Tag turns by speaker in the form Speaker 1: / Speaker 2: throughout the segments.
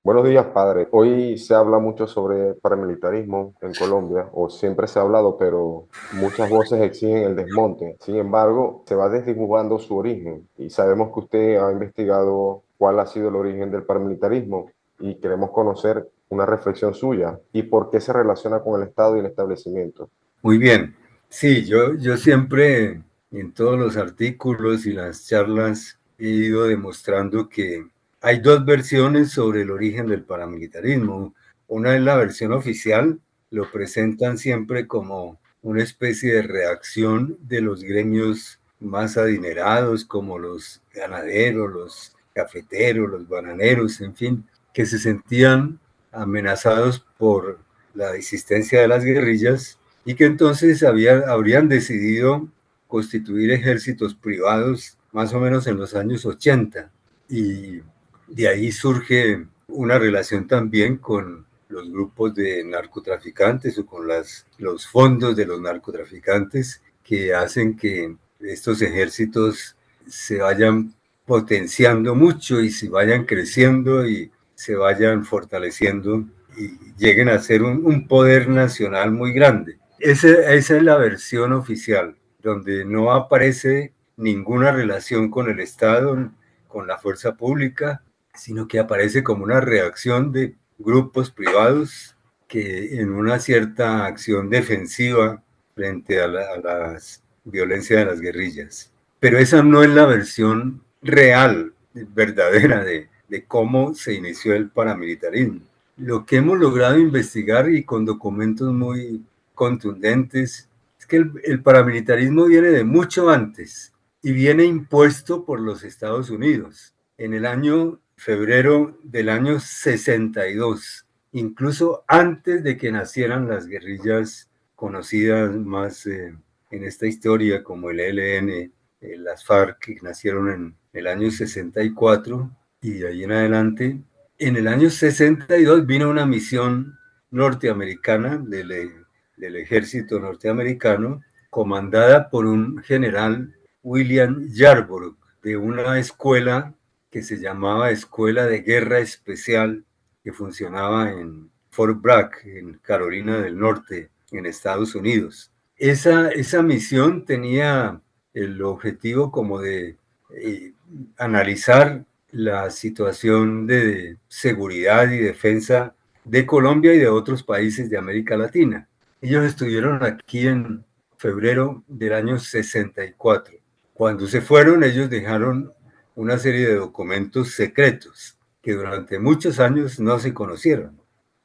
Speaker 1: Buenos días, padre. Hoy se habla mucho sobre paramilitarismo en Colombia, o siempre se ha hablado, pero muchas voces exigen el desmonte. Sin embargo, se va desdibujando su origen y sabemos que usted ha investigado cuál ha sido el origen del paramilitarismo y queremos conocer una reflexión suya y por qué se relaciona con el Estado y el establecimiento.
Speaker 2: Muy bien. Sí, yo siempre en todos los artículos y las charlas he ido demostrando que hay dos versiones sobre el origen del paramilitarismo. Una es la versión oficial, lo presentan siempre como una especie de reacción de los gremios más adinerados, como los ganaderos, los cafeteros, los bananeros, en fin, que se sentían amenazados por la existencia de las guerrillas y que entonces habrían decidido constituir ejércitos privados más o menos en los años 80. Y de ahí surge una relación también con los grupos de narcotraficantes o con los fondos de los narcotraficantes que hacen que estos ejércitos se vayan potenciando mucho y se vayan creciendo y se vayan fortaleciendo y lleguen a ser un poder nacional muy grande. Esa es la versión oficial, donde no aparece ninguna relación con el Estado, con la fuerza pública, sino que aparece como una reacción de grupos privados que en una cierta acción defensiva frente a la violencia de las guerrillas. Pero esa no es la versión real, verdadera de cómo se inició el paramilitarismo. Lo que hemos logrado investigar y con documentos muy contundentes es que el paramilitarismo viene de mucho antes y viene impuesto por los Estados Unidos en el año febrero del año 62, incluso antes de que nacieran las guerrillas conocidas más en esta historia como el ELN, las FARC, que nacieron en el año 64 y de ahí en adelante. En el año 62 vino una misión norteamericana del ejército norteamericano, comandada por un general William Yarborough, de una escuela que se llamaba Escuela de Guerra Especial, que funcionaba en Fort Bragg, en Carolina del Norte, en Estados Unidos. Esa misión tenía el objetivo como de eh, analizar la situación de seguridad y defensa de Colombia y de otros países de América Latina. Ellos estuvieron aquí en febrero del año 64. Cuando se fueron, ellos dejaron una serie de documentos secretos que durante muchos años no se conocieron.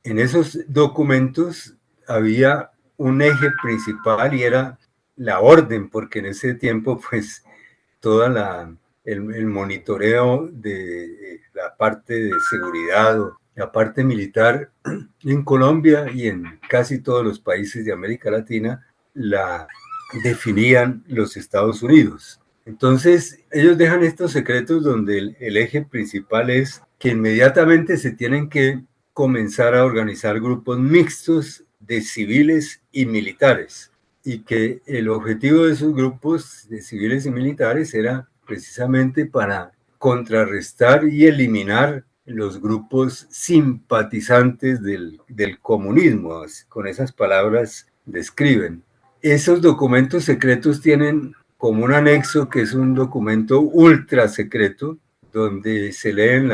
Speaker 2: En esos documentos había un eje principal y era la orden, porque en ese tiempo pues toda el monitoreo de la parte de seguridad o la parte militar en Colombia y en casi todos los países de América Latina la definían los Estados Unidos. Entonces, ellos dejan estos secretos donde el eje principal es que inmediatamente se tienen que comenzar a organizar grupos mixtos de civiles y militares y que el objetivo de esos grupos de civiles y militares era precisamente para contrarrestar y eliminar los grupos simpatizantes del comunismo, con esas palabras describen. Esos documentos secretos tienen como un anexo que es un documento ultra secreto, donde se leen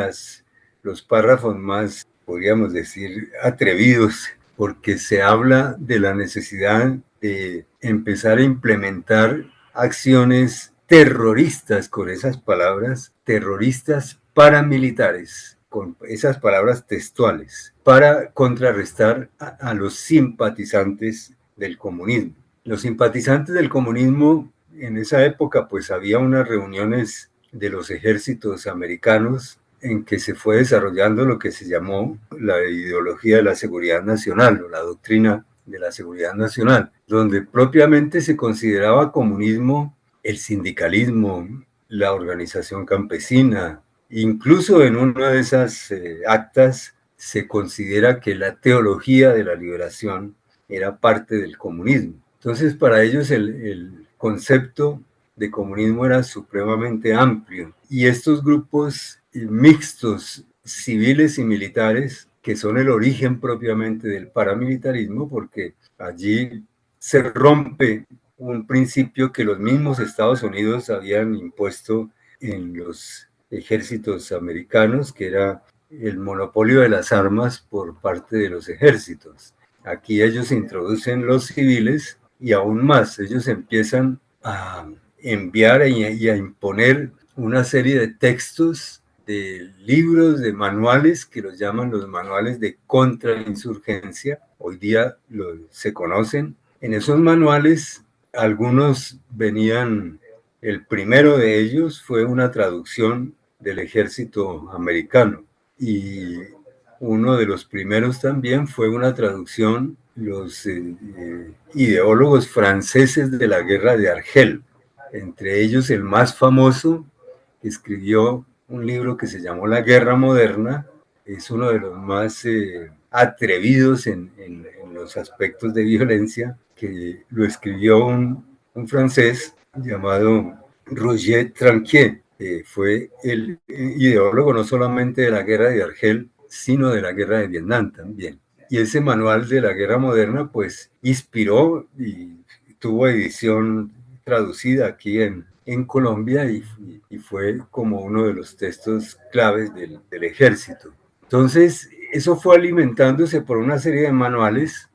Speaker 2: los párrafos más, podríamos decir, atrevidos, porque se habla de la necesidad de empezar a implementar acciones terroristas, con esas palabras, terroristas paramilitares, con esas palabras textuales, para contrarrestar a los simpatizantes del comunismo. Los simpatizantes del comunismo en esa época pues había unas reuniones de los ejércitos americanos en que se fue desarrollando lo que se llamó la ideología de la seguridad nacional o la doctrina de la seguridad nacional, donde propiamente se consideraba comunismo el sindicalismo, la organización campesina, incluso en una de esas actas se considera que la teología de la liberación era parte del comunismo. Entonces, para ellos el concepto de comunismo era supremamente amplio y estos grupos mixtos civiles y militares, que son el origen propiamente del paramilitarismo, porque allí se rompe un principio que los mismos Estados Unidos habían impuesto en los ejércitos americanos, que era el monopolio de las armas por parte de los ejércitos. Aquí ellos introducen los civiles y aún más, ellos empiezan a enviar y a imponer una serie de textos, de libros, de manuales, que los llaman los manuales de contrainsurgencia. Hoy día se conocen. En esos manuales, algunos venían, el primero de ellos fue una traducción del ejército americano, y uno de los primeros también fue una traducción, los ideólogos franceses de la guerra de Argel, entre ellos el más famoso, que escribió un libro que se llamó La Guerra Moderna. Es uno de los más atrevidos en los aspectos de violencia, que lo escribió un francés llamado Roger Tranquier. Fue el ideólogo no solamente de la guerra de Argel, sino de la guerra de Vietnam también. Y ese manual de la guerra moderna pues inspiró y tuvo edición traducida aquí en Colombia, y fue como uno de los textos claves del ejército. Entonces, eso fue alimentándose por una serie de manuales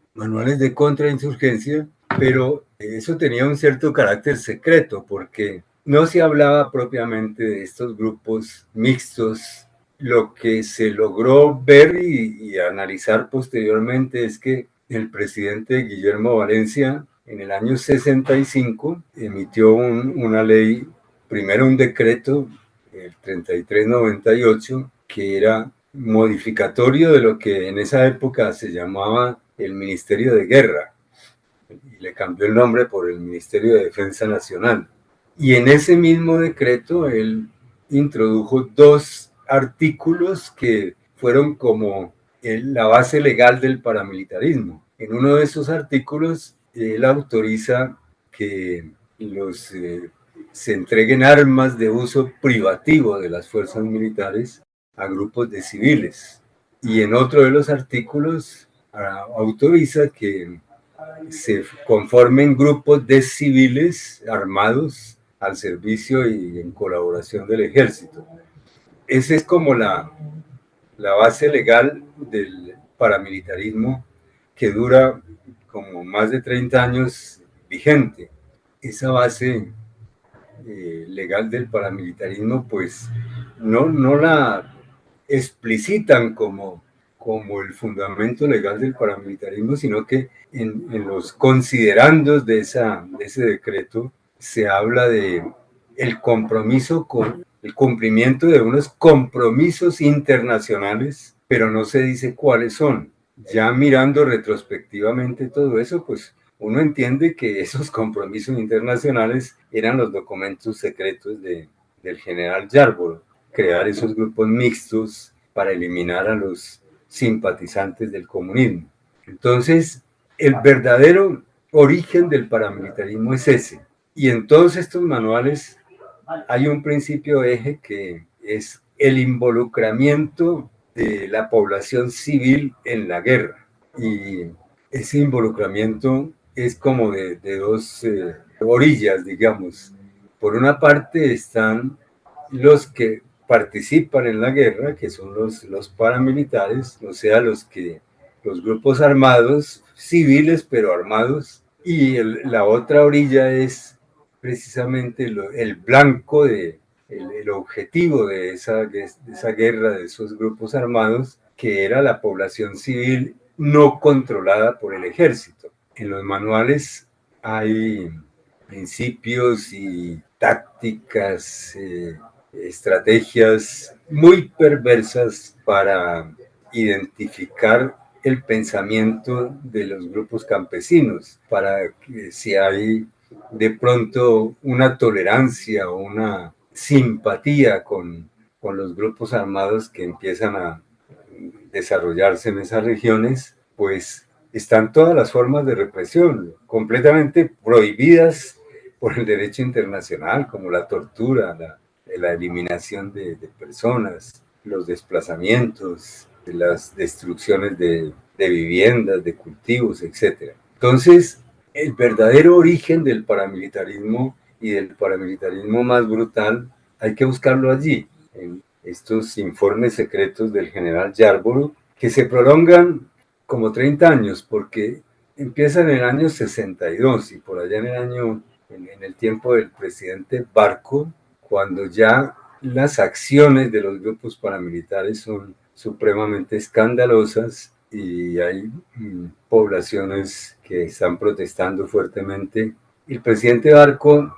Speaker 2: de contrainsurgencia, pero eso tenía un cierto carácter secreto, porque no se hablaba propiamente de estos grupos mixtos. Lo que se logró ver y analizar posteriormente es que el presidente Guillermo Valencia, en el año 65, emitió una ley, primero un decreto, el 3398, que era modificatorio de lo que en esa época se llamaba el Ministerio de Guerra, y le cambió el nombre por el Ministerio de Defensa Nacional. Y en ese mismo decreto él introdujo dos artículos que fueron como la base legal del paramilitarismo. En uno de esos artículos él autoriza que se entreguen armas de uso privativo de las fuerzas militares a grupos de civiles. Y en otro de los artículos autoriza que se conformen grupos de civiles armados al servicio y en colaboración del ejército. Esa es como la base legal del paramilitarismo, que dura como más de 30 años vigente. Esa base legal del paramilitarismo pues no la explicitan como el fundamento legal del paramilitarismo, sino que en los considerandos de ese decreto se habla de el compromiso con el cumplimiento de unos compromisos internacionales, pero no se dice cuáles son. Ya mirando retrospectivamente todo eso, pues uno entiende que esos compromisos internacionales eran los documentos secretos del general Yarborough, crear esos grupos mixtos para eliminar a los simpatizantes del comunismo. Entonces, el verdadero origen del paramilitarismo es ese. Y en todos estos manuales hay un principio eje, que es el involucramiento de la población civil en la guerra. Y ese involucramiento es como de dos orillas, digamos. Por una parte están los que participan en la guerra, que son los paramilitares, o sea, los grupos armados, civiles pero armados, y la otra orilla es precisamente el blanco el objetivo de esa guerra, de esos grupos armados, que era la población civil no controlada por el ejército. En los manuales hay principios y tácticas, estrategias muy perversas para identificar el pensamiento de los grupos campesinos, para que si hay de pronto una tolerancia o una simpatía con los grupos armados que empiezan a desarrollarse en esas regiones, pues están todas las formas de represión completamente prohibidas por el derecho internacional, como la tortura, la eliminación de personas, los desplazamientos, de las destrucciones de viviendas, de cultivos, etc. Entonces, el verdadero origen del paramilitarismo y del paramilitarismo más brutal hay que buscarlo allí, en estos informes secretos del general Yarborough, que se prolongan como 30 años, porque empiezan en el año 62 y por allá en el tiempo del presidente Barco, cuando ya las acciones de los grupos paramilitares son supremamente escandalosas y hay poblaciones que están protestando fuertemente. El presidente Barco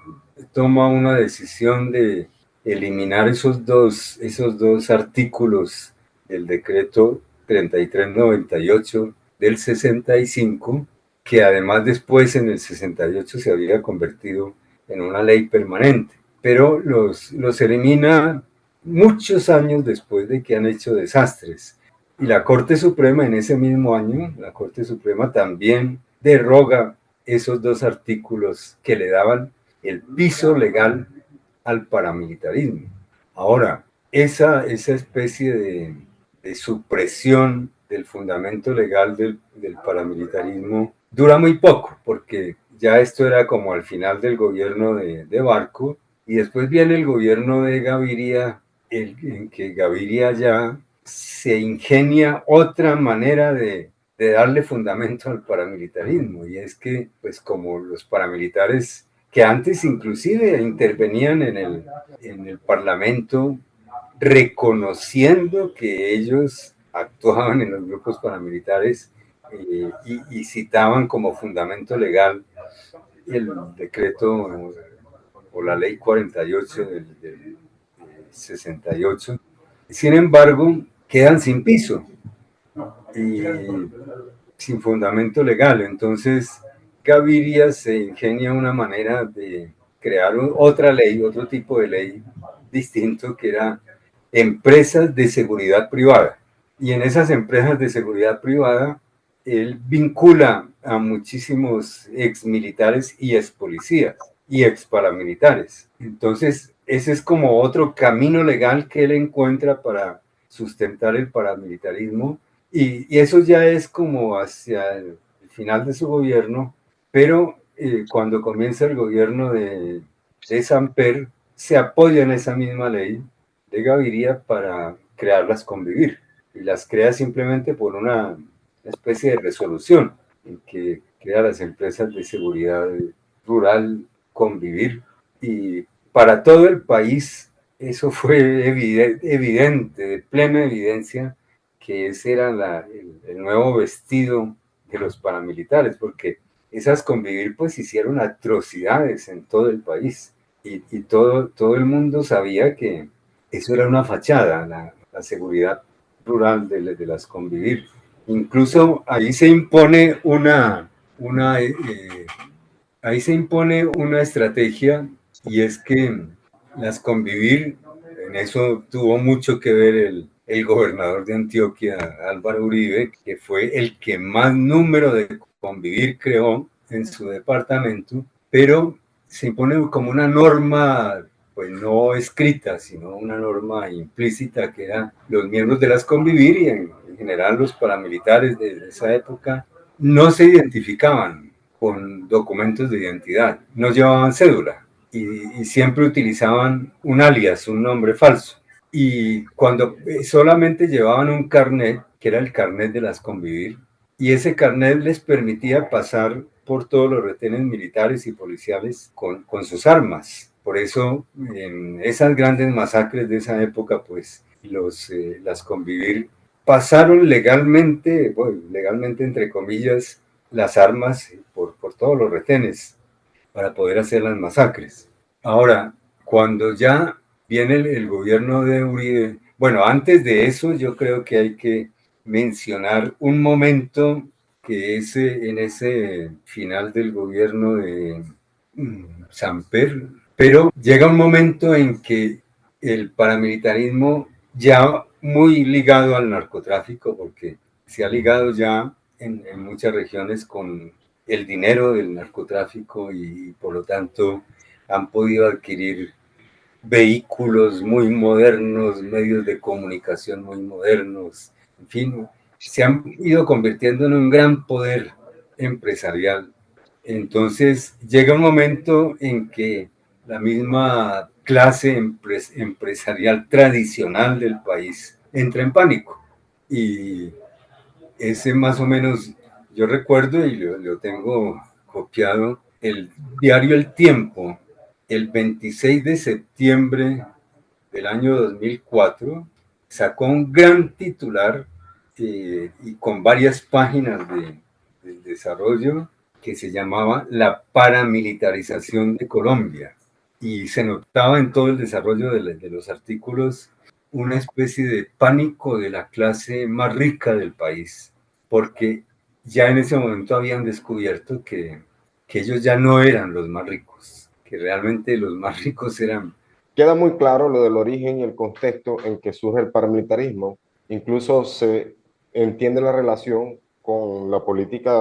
Speaker 2: toma una decisión de eliminar esos dos artículos del decreto 3398 del 65, que además después en el 68 se había convertido en una ley permanente, pero los elimina muchos años después de que han hecho desastres. Y la Corte Suprema en ese mismo año, la Corte Suprema también deroga esos dos artículos que le daban el piso legal al paramilitarismo. Ahora, esa especie de supresión del fundamento legal del paramilitarismo dura muy poco, porque ya esto era como al final del gobierno de Barco, y después viene el gobierno de Gaviria, en que Gaviria ya se ingenia otra manera de darle fundamento al paramilitarismo, y es que, pues como los paramilitares que antes inclusive intervenían en el Parlamento reconociendo que ellos actuaban en los grupos paramilitares y citaban como fundamento legal el decreto o la ley 48 del 68. Sin embargo, quedan sin piso y sin fundamento legal. Entonces, Gaviria se ingenia una manera de crear otra ley, otro tipo de ley distinto, que era empresas de seguridad privada. Y en esas empresas de seguridad privada, él vincula a muchísimos ex militares y ex policías y ex paramilitares. Entonces, ese es como otro camino legal que él encuentra para sustentar el paramilitarismo, y eso ya es como hacia el final de su gobierno, pero cuando comienza el gobierno de Samper, se apoya en esa misma ley de Gaviria para crearlas convivir, y las crea simplemente por una especie de resolución en que crea las empresas de seguridad rural convivir, y para todo el país eso fue evidente, de plena evidencia, que ese era el nuevo vestido de los paramilitares, porque esas convivir pues hicieron atrocidades en todo el país, y todo el mundo sabía que eso era una fachada, la seguridad rural de las convivir. Incluso ahí se impone ahí se impone una estrategia, y es que las convivir, en eso tuvo mucho que ver el gobernador de Antioquia, Álvaro Uribe, que fue el que más número de convivir creó en su departamento, pero se impone como una norma, pues no escrita, sino una norma implícita, que eran los miembros de las convivir, y en general los paramilitares de esa época no se identificaban con documentos de identidad, no llevaban cédula, y siempre utilizaban un alias, un nombre falso. Y cuando solamente llevaban un carnet, que era el carnet de las convivir, y ese carnet les permitía pasar por todos los retenes militares y policiales con sus armas. Por eso, en esas grandes masacres de esa época, pues las convivir pasaron legalmente, bueno, legalmente entre comillas, las armas por todos los retenes para poder hacer las masacres. Ahora, cuando ya viene el gobierno de Uribe, bueno, antes de eso yo creo que hay que mencionar un momento que es en ese final del gobierno de Samper, pero llega un momento en que el paramilitarismo, ya muy ligado al narcotráfico, porque se ha ligado ya en muchas regiones con el dinero del narcotráfico, y por lo tanto han podido adquirir vehículos muy modernos, medios de comunicación muy modernos, en fin, se han ido convirtiendo en un gran poder empresarial. Entonces llega un momento en que la misma clase empresarial tradicional del país entra en pánico. Y ese más o menos, yo recuerdo y lo tengo copiado, el diario El Tiempo, el 26 de septiembre del año 2004, sacó un gran titular y con varias páginas de desarrollo que se llamaba La paramilitarización de Colombia. Y se notaba en todo el desarrollo de los artículos una especie de pánico de la clase más rica del país, porque ya en ese momento habían descubierto que ellos ya no eran los más ricos, que realmente los más ricos eran.
Speaker 1: Queda muy claro lo del origen y el contexto en que surge el paramilitarismo. Incluso se entiende la relación con la política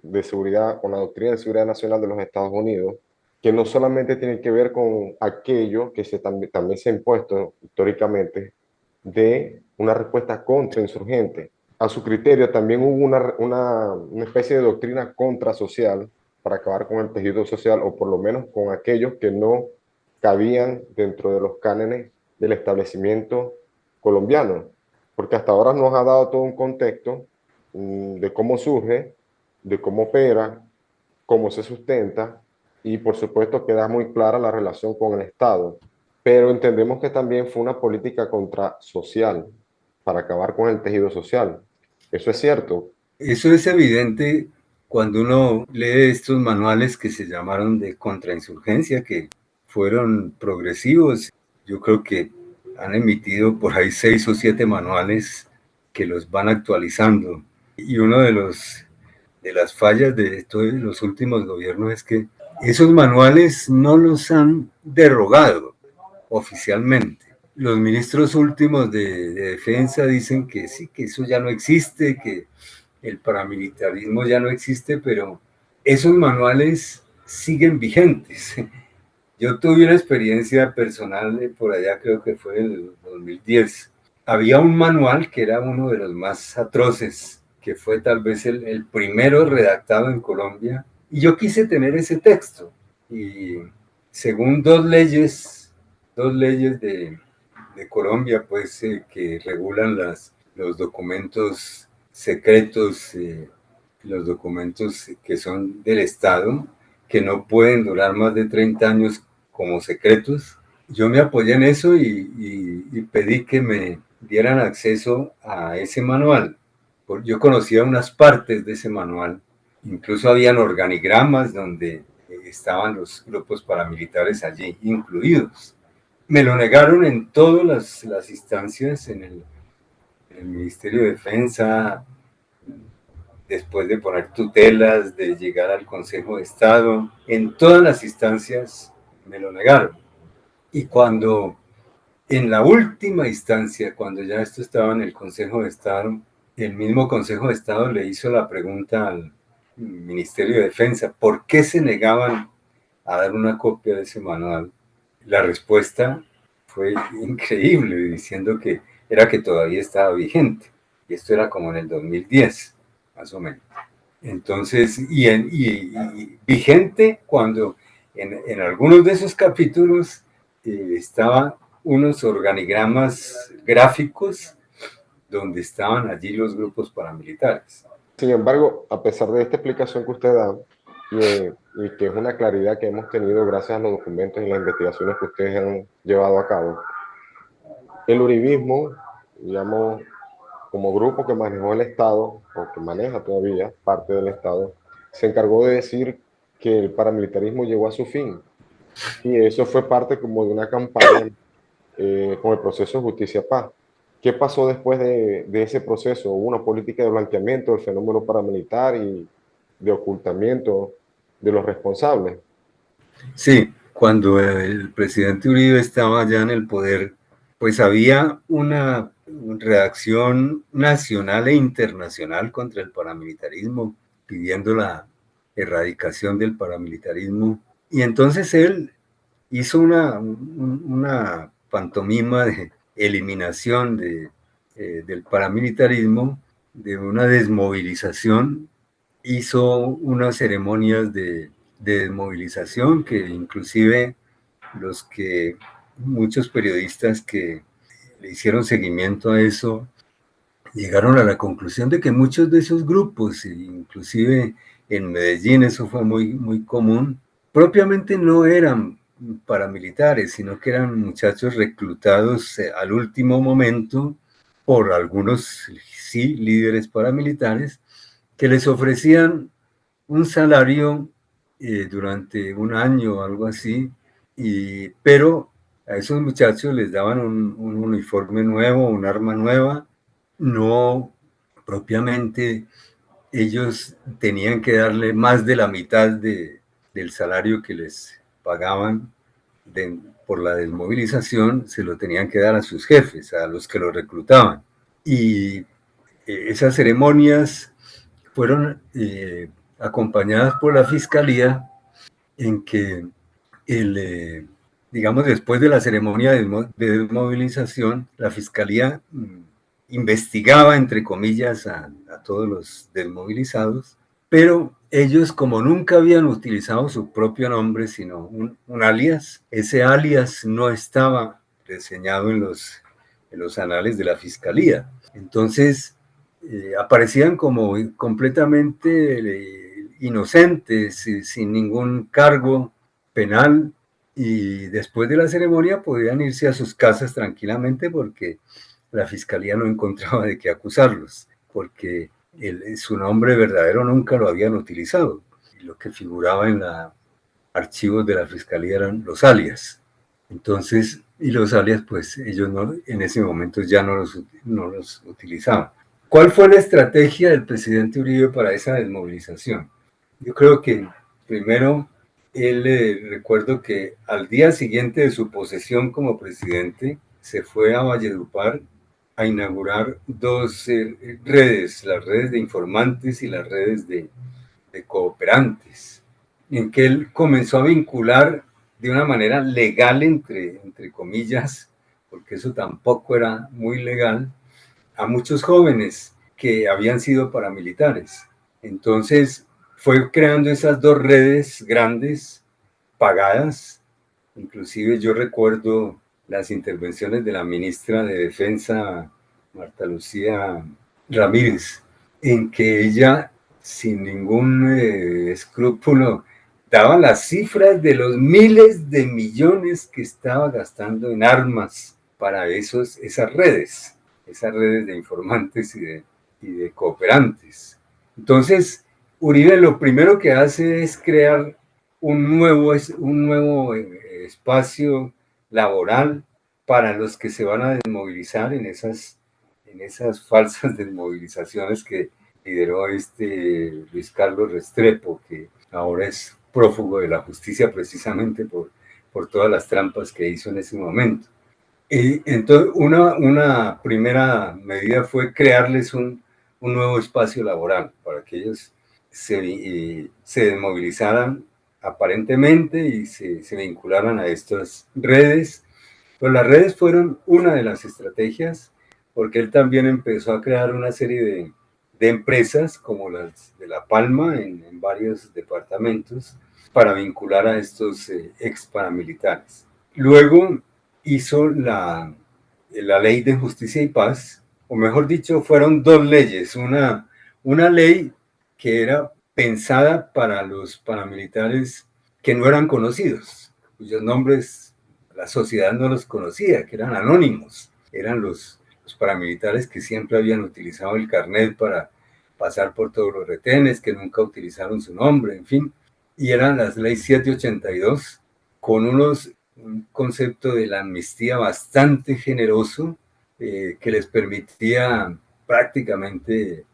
Speaker 1: de seguridad, con la doctrina de seguridad nacional de los Estados Unidos, que no solamente tiene que ver con aquello que también se ha impuesto históricamente de una respuesta contra insurgente. A su criterio también hubo una especie de doctrina contrasocial para acabar con el tejido social, o por lo menos con aquellos que no cabían dentro de los cánones del establecimiento colombiano, porque hasta ahora nos ha dado todo un contexto de cómo surge, de cómo opera, cómo se sustenta, y por supuesto queda muy clara la relación con el Estado, pero entendemos que también fue una política social para acabar con el tejido social. Eso es cierto.
Speaker 2: Eso es evidente cuando uno lee estos manuales que se llamaron de contrainsurgencia, que fueron progresivos. Yo creo que han emitido por ahí 6 o 7 manuales que los van actualizando. Y uno de las fallas de todos los últimos gobiernos es que esos manuales no los han derogado oficialmente. Los ministros últimos de defensa dicen que sí, que eso ya no existe, que el paramilitarismo ya no existe, pero esos manuales siguen vigentes. Yo tuve una experiencia personal por allá, creo que fue en el 2010. Había un manual que era uno de los más atroces, que fue tal vez el primero redactado en Colombia, y yo quise tener ese texto. Y según dos leyes de Colombia, pues que regulan los documentos secretos, los documentos que son del Estado, que no pueden durar más de 30 años como secretos. Yo me apoyé en eso y pedí que me dieran acceso a ese manual. Yo conocía unas partes de ese manual, incluso habían organigramas donde estaban los grupos paramilitares allí incluidos. Me lo negaron en todas las instancias, en el Ministerio de Defensa, después de poner tutelas, de llegar al Consejo de Estado, en todas las instancias me lo negaron. Y cuando, en la última instancia, cuando ya esto estaba en el Consejo de Estado, el mismo Consejo de Estado le hizo la pregunta al Ministerio de Defensa, ¿por qué se negaban a dar una copia de ese manual? La respuesta fue increíble, diciendo que era que todavía estaba vigente. Y esto era como en el 2010, más o menos. Entonces, y vigente cuando en algunos de esos capítulos estaban unos organigramas gráficos donde estaban allí los grupos paramilitares.
Speaker 1: Sin embargo, a pesar de esta explicación que usted da, y que es una claridad que hemos tenido gracias a los documentos y las investigaciones que ustedes han llevado a cabo, el uribismo, digamos, como grupo que manejó el Estado, o que maneja todavía parte del Estado, se encargó de decir que el paramilitarismo llegó a su fin. Y eso fue parte como de una campaña con el proceso de justicia-paz. ¿Qué pasó después de ese proceso? Hubo una política de blanqueamiento del fenómeno paramilitar y de ocultamiento de los responsables.
Speaker 2: Sí, cuando el presidente Uribe estaba ya en el poder, pues había una reacción nacional e internacional contra el paramilitarismo, pidiendo la erradicación del paramilitarismo. Y entonces él hizo una pantomima de eliminación del paramilitarismo, de una desmovilización. Hizo unas ceremonias de desmovilización que inclusive muchos periodistas que le hicieron seguimiento a eso llegaron a la conclusión de que muchos de esos grupos, inclusive en Medellín eso fue muy común, propiamente no eran paramilitares, sino que eran muchachos reclutados al último momento por algunos, sí, líderes paramilitares, que les ofrecían un salario durante un año o algo así, pero a esos muchachos les daban un uniforme nuevo, un arma nueva, no propiamente ellos tenían que darle más de la mitad del salario que les pagaban por la desmovilización, se lo tenían que dar a sus jefes, a los que los reclutaban. Y esas ceremonias fueron acompañadas por la fiscalía en que digamos, después de la ceremonia de desmovilización, la fiscalía investigaba, entre comillas, a todos los desmovilizados, pero ellos, como nunca habían utilizado su propio nombre, sino un alias, ese alias no estaba reseñado en los anales de la fiscalía. Entonces, aparecían como completamente inocentes, sin ningún cargo penal, y después de la ceremonia podían irse a sus casas tranquilamente porque la fiscalía no encontraba de qué acusarlos, porque su nombre verdadero nunca lo habían utilizado. Y lo que figuraba en los archivos de la fiscalía eran los alias. Entonces, y los alias, pues ellos no, en ese momento ya no los utilizaban. ¿Cuál fue la estrategia del presidente Uribe para esa desmovilización? Yo creo que primero, recuerdo que al día siguiente de su posesión como presidente, se fue a Valledupar a inaugurar dos redes, las redes de informantes y las redes de cooperantes, en que él comenzó a vincular de una manera legal, entre comillas, porque eso tampoco era muy legal, a muchos jóvenes que habían sido paramilitares. Entonces fue creando esas dos redes grandes, pagadas. Inclusive yo recuerdo las intervenciones de la ministra de Defensa, Marta Lucía Ramírez, en que ella, sin ningún escrúpulo, daba las cifras de los miles de millones que estaba gastando en armas para esas redes de informantes y de cooperantes. Entonces, Uribe lo primero que hace es crear un nuevo espacio laboral para los que se van a desmovilizar en esas falsas desmovilizaciones que lideró Luis Carlos Restrepo, que ahora es prófugo de la justicia precisamente por todas las trampas que hizo en ese momento. Entonces, una primera medida fue crearles un nuevo espacio laboral para que ellos se desmovilizaran aparentemente y se vincularan a estas redes. Pero las redes fueron una de las estrategias, porque él también empezó a crear una serie de empresas como las de La Palma en varios departamentos para vincular a estos ex paramilitares. Luego hizo la ley de justicia y paz, o mejor dicho, fueron dos leyes. Una ley que era pensada para los paramilitares que no eran conocidos, cuyos nombres la sociedad no los conocía, que eran anónimos, eran los paramilitares que siempre habían utilizado el carnet para pasar por todos los retenes, que nunca utilizaron su nombre, en fin, y eran las leyes 782 con un concepto de la amnistía bastante generoso que les permitía prácticamente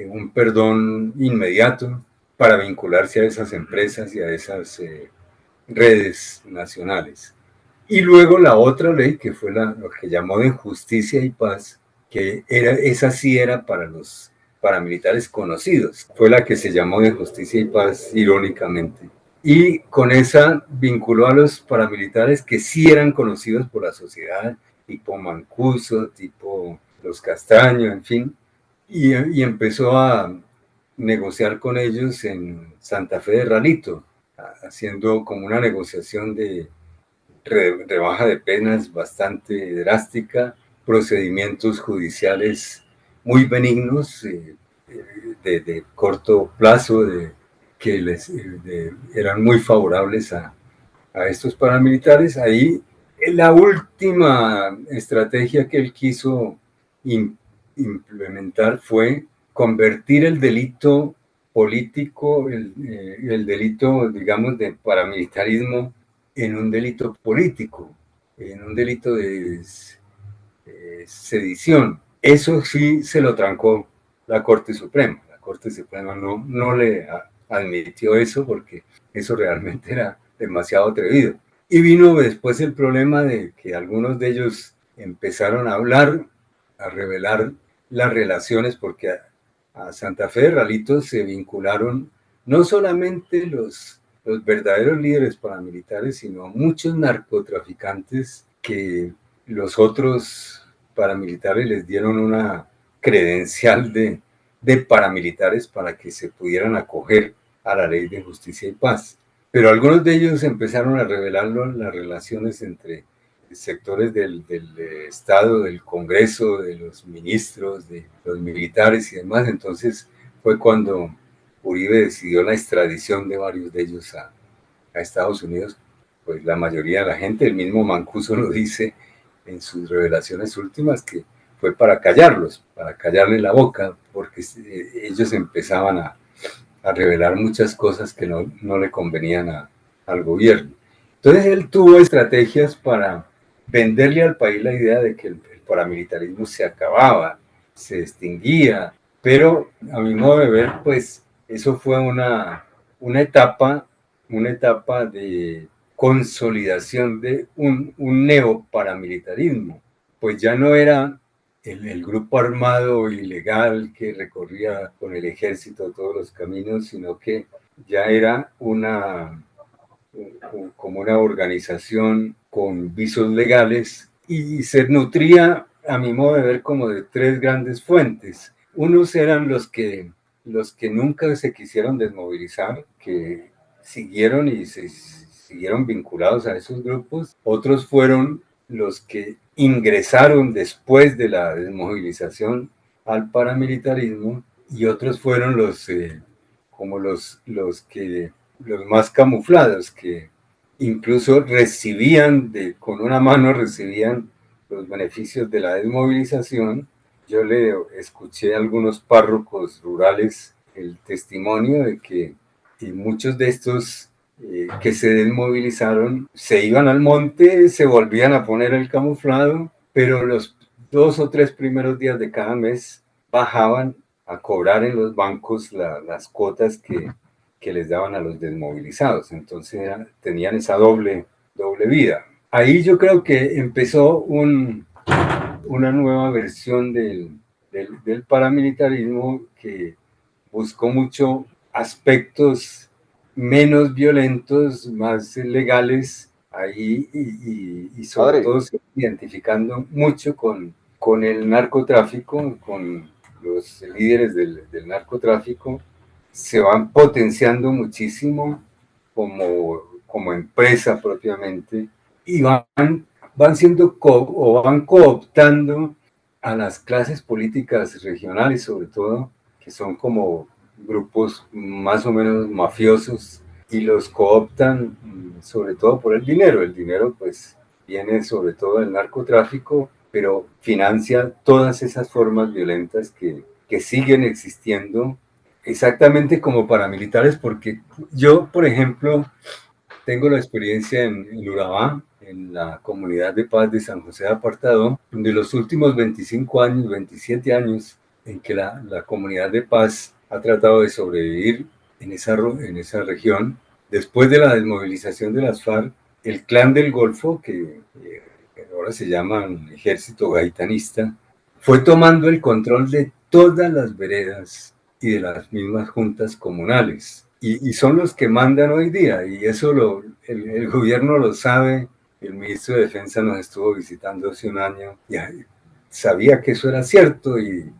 Speaker 2: un perdón inmediato para vincularse a esas empresas y a esas redes nacionales. Y luego la otra ley, que fue lo que llamó de justicia y paz, que esa sí era para los paramilitares conocidos, fue la que se llamó de justicia y paz irónicamente, y con esa vinculó a los paramilitares que sí eran conocidos por la sociedad, tipo Mancuso, tipo Los Castaño, en fin, y empezó a negociar con ellos en Santa Fe de Ralito, haciendo como una negociación de rebaja de penas bastante drástica, procedimientos judiciales muy benignos, de corto plazo, que eran muy favorables a estos paramilitares. Ahí la última estrategia que él quiso implementar fue convertir el delito político, el delito, digamos, de paramilitarismo en un delito político, en un delito de sedición. Eso sí se lo trancó la Corte Suprema. La Corte Suprema no le admitió eso porque eso realmente era demasiado atrevido. Y vino después el problema de que algunos de ellos empezaron a hablar, a revelar las relaciones, porque a Santa Fe de Ralito se vincularon no solamente los verdaderos líderes paramilitares, sino muchos narcotraficantes que los otros paramilitares les dieron una credencial de paramilitares para que se pudieran acoger a la ley de justicia y paz. Pero algunos de ellos empezaron a revelar las relaciones entre sectores del Estado, del Congreso, de los ministros, de los militares y demás. Entonces fue cuando Uribe decidió la extradición de varios de ellos a Estados Unidos. Pues la mayoría de la gente, el mismo Mancuso lo dice en sus revelaciones últimas, que fue para callarlos, para callarle la boca, porque ellos empezaban a revelar muchas cosas que no le convenían al gobierno. Entonces él tuvo estrategias para venderle al país la idea de que el paramilitarismo se acababa, se extinguía, pero a mi modo de ver, pues eso fue una etapa, una etapa de consolidación de un neoparamilitarismo, pues ya no era el grupo armado ilegal que recorría con el ejército todos los caminos, sino que ya era como una organización con visos legales y se nutría, a mi modo de ver, como de tres grandes fuentes. Unos eran los que nunca se quisieron desmovilizar, que siguieron y se siguieron vinculados a esos grupos. Otros fueron los que ingresaron después de la desmovilización al paramilitarismo y otros fueron como los más camuflados, que incluso con una mano recibían los beneficios de la desmovilización. Yo le escuché a algunos párrocos rurales el testimonio de que muchos de estos que se desmovilizaron se iban al monte, se volvían a poner el camuflado, pero los 2 o 3 primeros días de cada mes bajaban a cobrar en los bancos las cuotas que les daban a los desmovilizados. Entonces tenían esa doble vida. Ahí yo creo que empezó una nueva versión del paramilitarismo que buscó mucho aspectos menos violentos, más legales, ahí y sobre
Speaker 1: Padre,
Speaker 2: todo identificando mucho con el narcotráfico, con los líderes del narcotráfico, se van potenciando muchísimo como empresa propiamente y van siendo o van cooptando a las clases políticas regionales, sobre todo, que son como grupos más o menos mafiosos y los cooptan sobre todo por el dinero. El dinero pues viene sobre todo del narcotráfico, pero financia todas esas formas violentas que siguen existiendo exactamente como paramilitares, porque yo, por ejemplo, tengo la experiencia en Urabá, en la comunidad de paz de San José de Apartadó, donde los últimos 25 años, 27 años, en que la comunidad de paz ha tratado de sobrevivir en esa región, después de la desmovilización de las FARC, el Clan del Golfo, que ahora se llama Ejército Gaitanista, fue tomando el control de todas las veredas y de las mismas juntas comunales. y son los que mandan hoy día, y eso el gobierno lo sabe. El ministro de Defensa nos estuvo visitando hace un año y sabía que eso era cierto y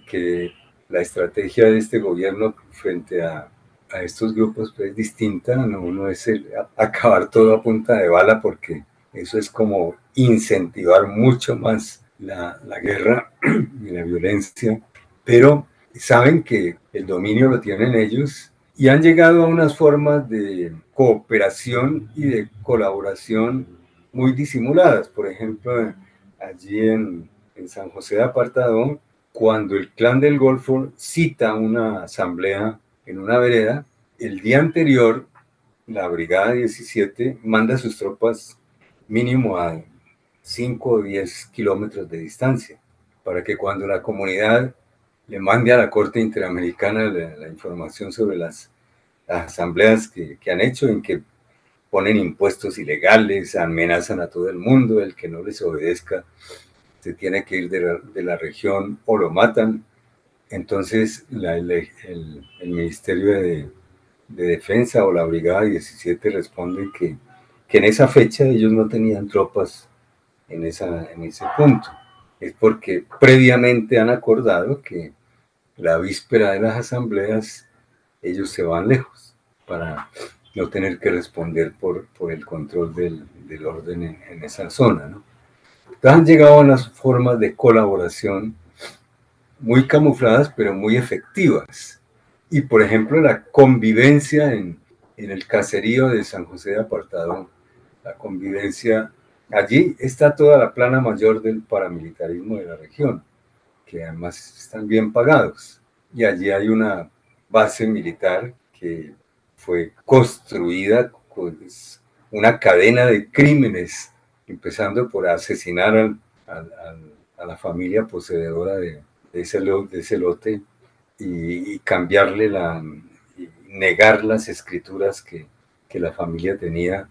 Speaker 2: que la estrategia de este gobierno frente a estos grupos pues, es distinta, no es acabar todo a punta de bala, porque eso es como incentivar mucho más la guerra y la violencia, pero saben que el dominio lo tienen ellos y han llegado a unas formas de cooperación y de colaboración muy disimuladas. Por ejemplo, allí en San José de Apartadón, cuando el Clan del Golfo cita una asamblea en una vereda, el día anterior la Brigada 17 manda sus tropas mínimo a 5 o 10 kilómetros de distancia, para que cuando la comunidad le mande a la Corte Interamericana la información sobre las asambleas que han hecho, en que ponen impuestos ilegales, amenazan a todo el mundo, el que no les obedezca se tiene que ir de la región o lo matan. Entonces el Ministerio de Defensa o la Brigada 17 responde que en esa fecha ellos no tenían tropas en ese punto. Es porque previamente han acordado que la víspera de las asambleas ellos se van lejos para no tener que responder por el control del orden en esa zona, ¿no? Entonces han llegado a unas formas de colaboración muy camufladas, pero muy efectivas. Y, por ejemplo, la convivencia en el caserío de San José de Apartadón, la convivencia, allí está toda la plana mayor del paramilitarismo de la región, que además están bien pagados. Y allí hay una base militar que fue construida con una cadena de crímenes, empezando por asesinar a la familia poseedora de ese lote y cambiarle y negar las escrituras que la familia tenía.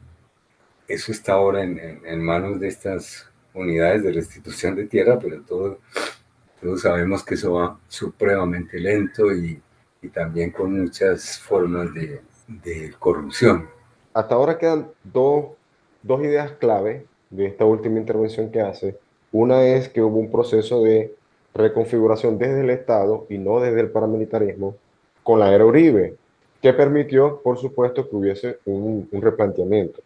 Speaker 2: Eso está ahora en manos de estas unidades de restitución de tierra, pero todos sabemos que eso va supremamente lento y también con muchas formas de corrupción.
Speaker 1: Hasta ahora quedan dos ideas clave de esta última intervención que hace. Una es que hubo un proceso de reconfiguración desde el Estado y no desde el paramilitarismo con la era Uribe, que permitió, por supuesto, que hubiese un replanteamiento.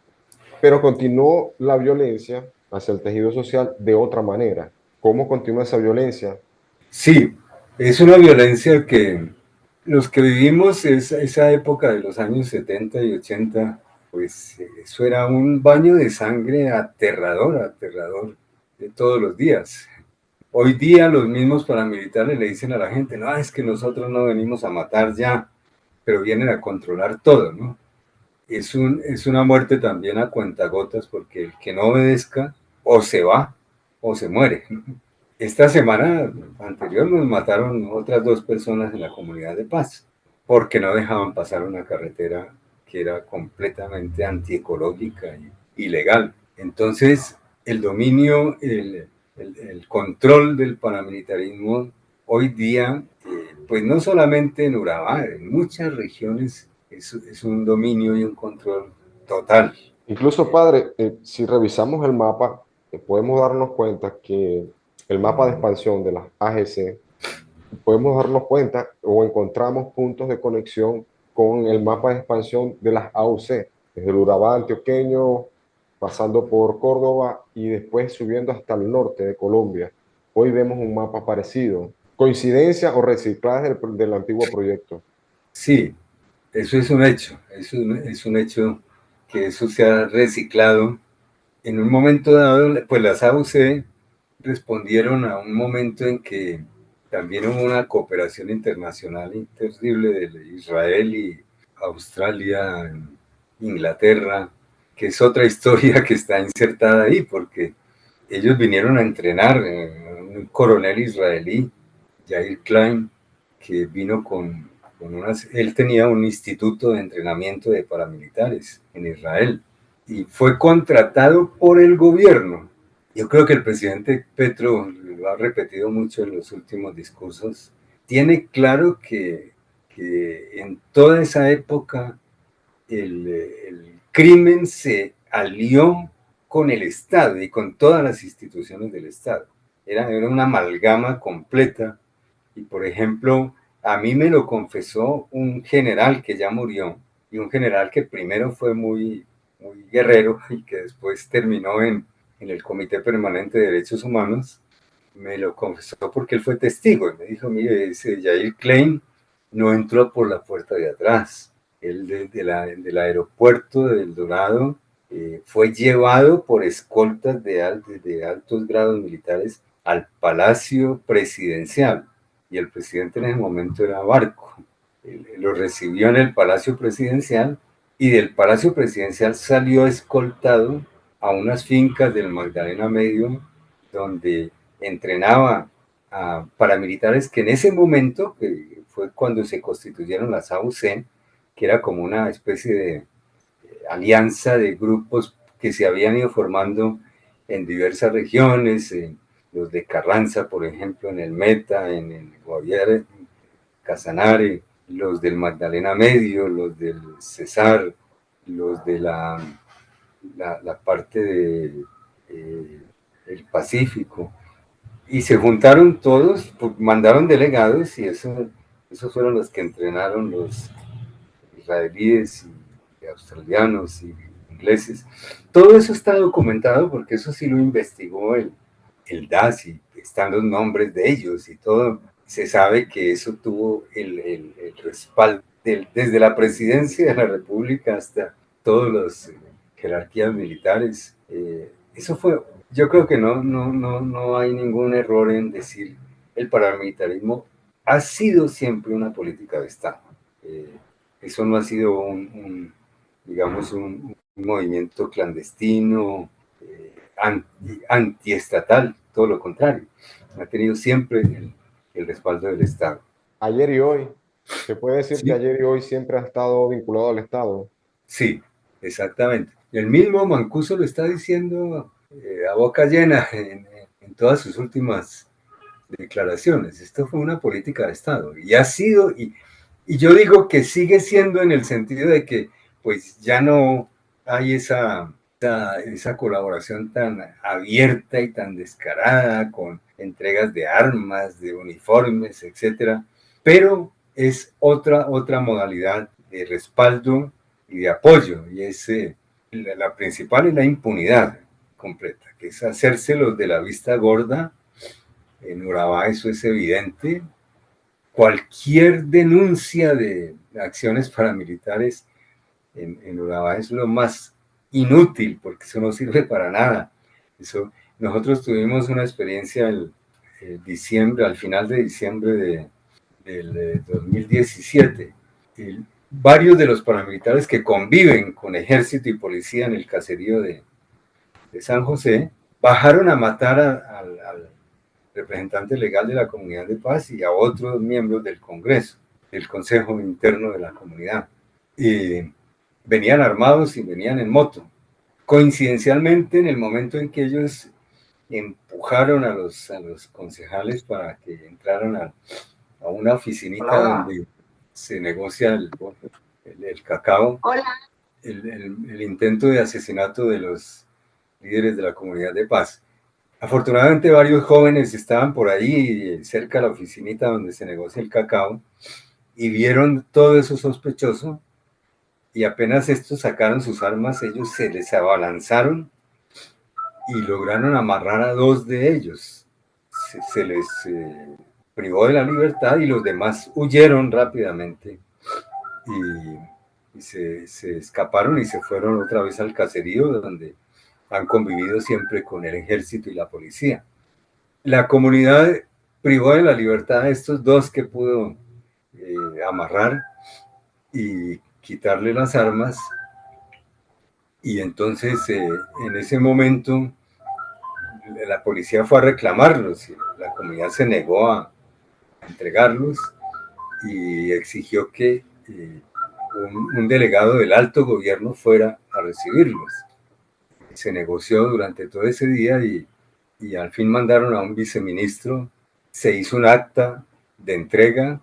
Speaker 1: Pero continuó la violencia hacia el tejido social de otra manera. ¿Cómo continúa esa violencia?
Speaker 2: Sí, es una violencia que los que vivimos esa época de los años 70 y 80, pues eso era un baño de sangre aterrador, aterrador de todos los días. Hoy día los mismos paramilitares le dicen a la gente, no, es que nosotros no venimos a matar ya, pero vienen a controlar todo, ¿no? Es una muerte también a cuentagotas, porque el que no obedezca o se va o se muere. Esta semana anterior nos mataron otras 2 personas en la comunidad de Paz, porque no dejaban pasar una carretera que era completamente antiecológica y ilegal. Entonces, el dominio, el control del paramilitarismo hoy día, pues no solamente en Urabá, en muchas regiones es un dominio y un control total.
Speaker 1: Incluso, padre, si revisamos el mapa, podemos darnos cuenta que el mapa de expansión de las AGC, podemos darnos cuenta o encontramos puntos de conexión con el mapa de expansión de las AUC, desde el Urabá antioqueño, pasando por Córdoba y después subiendo hasta el norte de Colombia. Hoy vemos un mapa parecido. ¿Coincidencia o reciclaje del antiguo proyecto?
Speaker 2: Sí, eso es un hecho, es un hecho que eso se ha reciclado. En un momento dado, pues las AUC respondieron a un momento en que también hubo una cooperación internacional terrible de Israel y Australia, Inglaterra, que es otra historia que está insertada ahí, porque ellos vinieron a entrenar, un coronel israelí, Yair Klein, que vino él tenía un instituto de entrenamiento de paramilitares en Israel y fue contratado por el gobierno. Yo creo que el presidente Petro, lo ha repetido mucho en los últimos discursos, tiene claro que que en toda esa época el crimen se alió con el Estado y con todas las instituciones del Estado. Era una amalgama completa y, por ejemplo, a mí me lo confesó un general que ya murió y un general que primero fue muy guerrero y que después terminó en el Comité Permanente de Derechos Humanos. Me lo confesó porque él fue testigo y me dijo, mire, ese Yair Klein no entró por la puerta de atrás. Él del aeropuerto del Dorado fue llevado por escoltas de altos grados militares al Palacio Presidencial y el presidente en ese momento era Barco. Él lo recibió en el Palacio Presidencial y del Palacio Presidencial salió escoltado a unas fincas del Magdalena Medio donde entrenaba a paramilitares que en ese momento, que fue cuando se constituyeron las AUC, que era como una especie de alianza de grupos que se habían ido formando en diversas regiones, los de Carranza, por ejemplo, en el Meta, en el Guaviare, Casanare, los del Magdalena Medio, los del Cesar, los de la parte de el Pacífico, y se juntaron todos, mandaron delegados y esos fueron los que entrenaron los israelíes y australianos y ingleses. Todo eso está documentado porque eso sí lo investigó el DAS y están los nombres de ellos y todo. Se sabe que eso tuvo el respaldo desde la presidencia de la República hasta todas las jerarquías militares. Eso fue, yo creo que no hay ningún error en decir el paramilitarismo ha sido siempre una política de Estado. Eso no ha sido digamos, un movimiento clandestino, antiestatal, todo lo contrario. Ha tenido siempre el respaldo del Estado.
Speaker 1: Ayer y hoy, se puede decir que
Speaker 2: Sí,
Speaker 1: ayer y hoy siempre ha estado vinculado al Estado.
Speaker 2: sí, exactamente. El mismo Mancuso lo está diciendo a boca llena en todas sus últimas declaraciones. Esto fue una política de Estado y ha sido, y yo digo que sigue siendo en el sentido de que pues ya no hay esa colaboración tan abierta y tan descarada con entregas de armas, de uniformes, etcétera, pero es otra modalidad de respaldo y de apoyo y es la principal es la impunidad completa, que es hacérselos de la vista gorda. En Urabá eso es evidente. Cualquier denuncia de acciones paramilitares en Urabá es lo más inútil porque eso no sirve para nada. Nosotros tuvimos una experiencia diciembre, al final de diciembre del 2017. Varios de los paramilitares que conviven con ejército y policía en el caserío de San José bajaron a matar al representante legal de la Comunidad de Paz y a otros miembros del Congreso, del Consejo Interno de la Comunidad. Y venían armados y venían en moto. Coincidencialmente, en el momento en que ellos empujaron a los concejales para que entraran a una oficinita
Speaker 3: Hola.
Speaker 2: donde se negocia el cacao,
Speaker 3: Hola.
Speaker 2: el intento de asesinato de los líderes de la Comunidad de Paz. Afortunadamente varios jóvenes estaban por ahí cerca de la oficinita donde se negocia el cacao y vieron todo eso sospechoso y apenas estos sacaron sus armas, ellos se les abalanzaron y lograron amarrar a dos de ellos. Se les privó de la libertad y los demás huyeron rápidamente y se escaparon y se fueron otra vez al caserío donde han convivido siempre con el ejército y la policía. La comunidad privó de la libertad a estos dos que pudo amarrar y quitarle las armas y entonces en ese momento la policía fue a reclamarlos y la comunidad se negó a entregarlos y exigió que un delegado del alto gobierno fuera a recibirlos. Se negoció durante todo ese día y al fin mandaron a un viceministro, se hizo un acta de entrega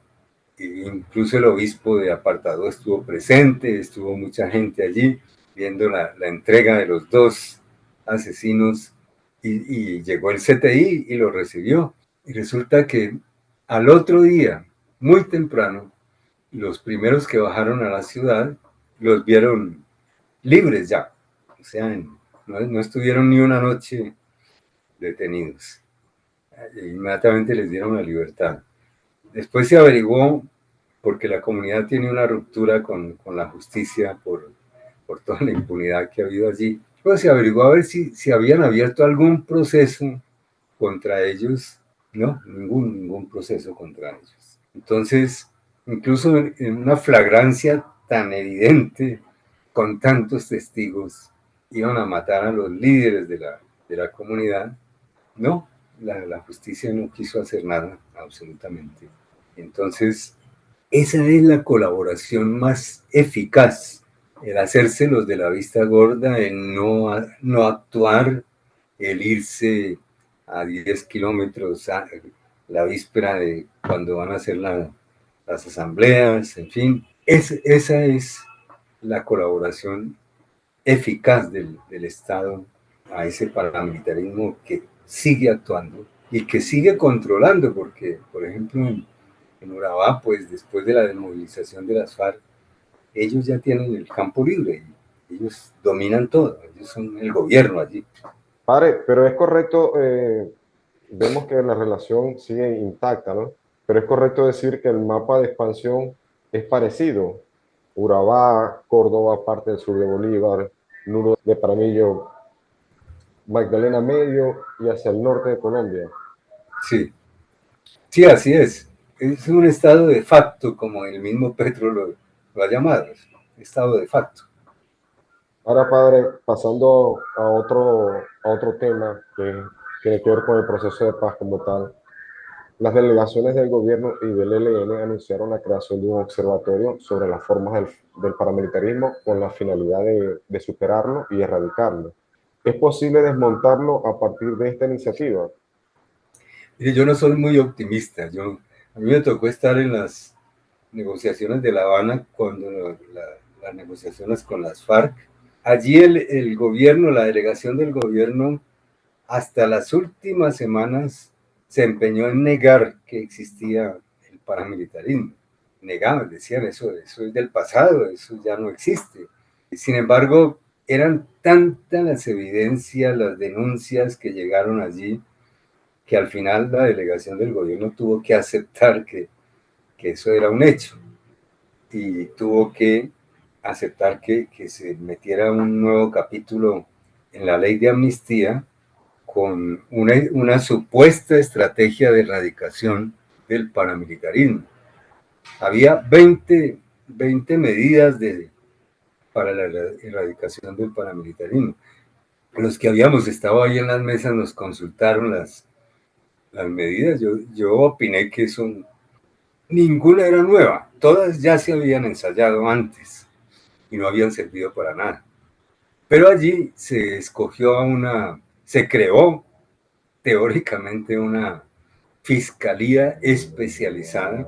Speaker 2: incluso el obispo de Apartadó estuvo presente, estuvo mucha gente allí viendo la entrega de los dos asesinos y llegó el CTI y lo recibió. Y resulta que al otro día, muy temprano, los primeros que bajaron a la ciudad los vieron libres ya. O sea, no estuvieron ni una noche detenidos. Inmediatamente les dieron la libertad. Después se averiguó, porque la comunidad tiene una ruptura con la justicia por toda la impunidad que ha habido allí, pues se averiguó a ver si habían abierto algún proceso contra ellos. No, ningún proceso contra ellos. Entonces, incluso en una flagrancia tan evidente, con tantos testigos, iban a matar a los líderes de la comunidad. No, la justicia no quiso hacer nada, absolutamente. Entonces, esa es la colaboración más eficaz, el hacerse los de la vista gorda, el no actuar, el irse a 10 kilómetros a la víspera de cuando van a hacer las asambleas, en fin. Esa es la colaboración eficaz del Estado a ese paramilitarismo que sigue actuando y que sigue controlando, porque, por ejemplo, en Urabá, pues después de la desmovilización de las FARC, ellos ya tienen el campo libre, ellos dominan todo, ellos son el gobierno allí.
Speaker 1: Padre, pero es correcto, vemos que la relación sigue intacta, ¿no? Pero es correcto decir que el mapa de expansión es parecido. Urabá, Córdoba, parte del sur de Bolívar, Nudo de Paramillo, Magdalena Medio y hacia el norte de Colombia.
Speaker 2: Sí, sí, así es. Es un estado de facto, como el mismo Petro lo ha llamado, estado de facto.
Speaker 1: Ahora, padre, pasando a otro tema que tiene que ver con el proceso de paz como tal. Las delegaciones del gobierno y del ELN anunciaron la creación de un observatorio sobre las formas del paramilitarismo con la finalidad de superarlo y erradicarlo. ¿Es posible desmontarlo a partir de esta iniciativa?
Speaker 2: Mire, yo no soy muy optimista. A mí me tocó estar en las negociaciones de La Habana cuando las negociaciones con las FARC. Allí el gobierno, la delegación del gobierno, hasta las últimas semanas se empeñó en negar que existía el paramilitarismo. Negaban, decían eso es del pasado, eso ya no existe. Sin embargo, eran tantas las evidencias, las denuncias que llegaron allí, que al final la delegación del gobierno tuvo que aceptar que eso era un hecho y tuvo que aceptar que se metiera un nuevo capítulo en la ley de amnistía con una supuesta estrategia de erradicación del paramilitarismo. Había 20 medidas para la erradicación del paramilitarismo. Los que habíamos estado ahí en las mesas nos consultaron las medidas. Yo opiné que ninguna era nueva. Todas ya se habían ensayado antes y no habían servido para nada. Pero allí se creó teóricamente una fiscalía especializada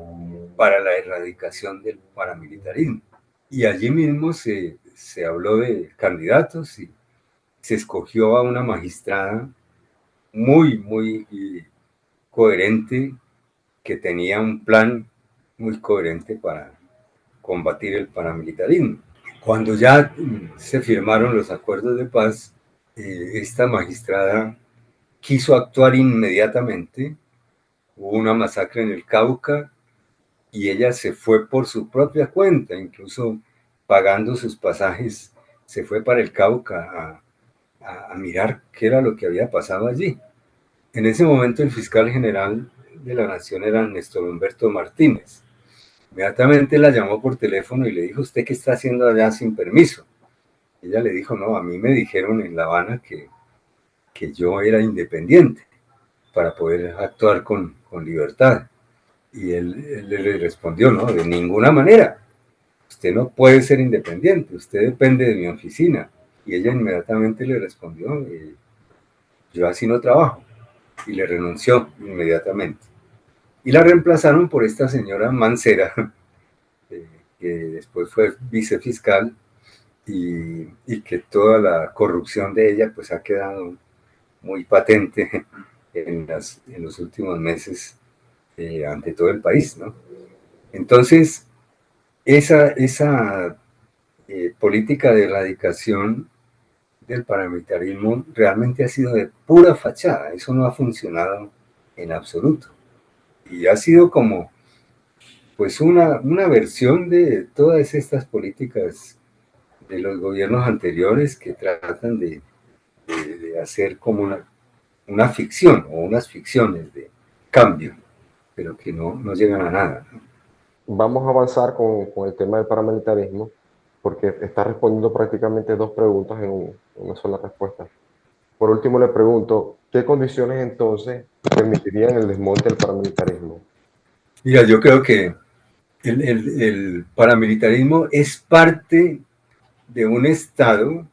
Speaker 2: para la erradicación del paramilitarismo. Y allí mismo se habló de candidatos y se escogió a una magistrada muy coherente, que tenía un plan muy coherente para combatir el paramilitarismo. Cuando ya se firmaron los acuerdos de paz, esta magistrada quiso actuar inmediatamente. Hubo una masacre en el Cauca y ella se fue por su propia cuenta, incluso pagando sus pasajes, se fue para el Cauca a mirar qué era lo que había pasado allí. En ese momento el fiscal general de la Nación era Néstor Humberto Martínez. Inmediatamente la llamó por teléfono y le dijo: ¿usted qué está haciendo allá sin permiso? Ella le dijo: no, a mí me dijeron en La Habana que yo era independiente para poder actuar con libertad. Y él le respondió: no, de ninguna manera. Usted no puede ser independiente, usted depende de mi oficina. Y ella inmediatamente le respondió: yo así no trabajo. Y le renunció inmediatamente. y la reemplazaron por esta señora Mancera, que después fue vicefiscal y que toda la corrupción de ella pues ha quedado muy patente en los últimos meses ante todo el país, ¿no? Entonces, esa política de erradicación del paramilitarismo realmente ha sido de pura fachada, eso no ha funcionado en absoluto. Y ha sido como pues una versión de todas estas políticas de los gobiernos anteriores que tratan de hacer como una ficción o unas ficciones de cambio, pero que no llegan a nada.
Speaker 1: Vamos a avanzar con el tema del paramilitarismo, porque está respondiendo prácticamente dos preguntas en una sola respuesta. Por último, le pregunto, ¿qué condiciones entonces permitirían el desmonte del paramilitarismo?
Speaker 2: Mira, yo creo que el paramilitarismo es parte de un Estado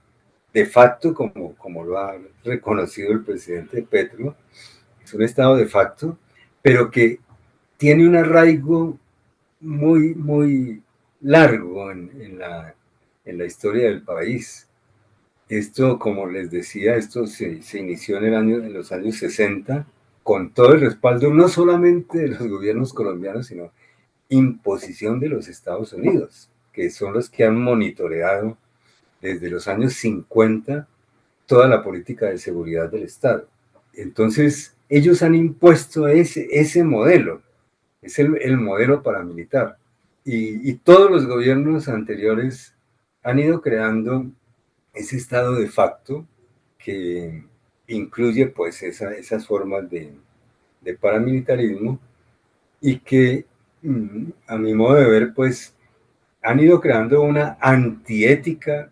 Speaker 2: de facto, como lo ha reconocido el presidente Petro, es un Estado de facto, pero que tiene un arraigo muy largo en la historia del país. Esto, como les decía, esto se inició en los años 60 con todo el respaldo no solamente de los gobiernos colombianos, sino imposición de los Estados Unidos, que son los que han monitoreado desde los años 50 toda la política de seguridad del Estado. Entonces, ellos han impuesto ese modelo, es el modelo paramilitar. Y todos los gobiernos anteriores han ido creando ese estado de facto que incluye pues esas formas de paramilitarismo y que a mi modo de ver pues han ido creando una antiética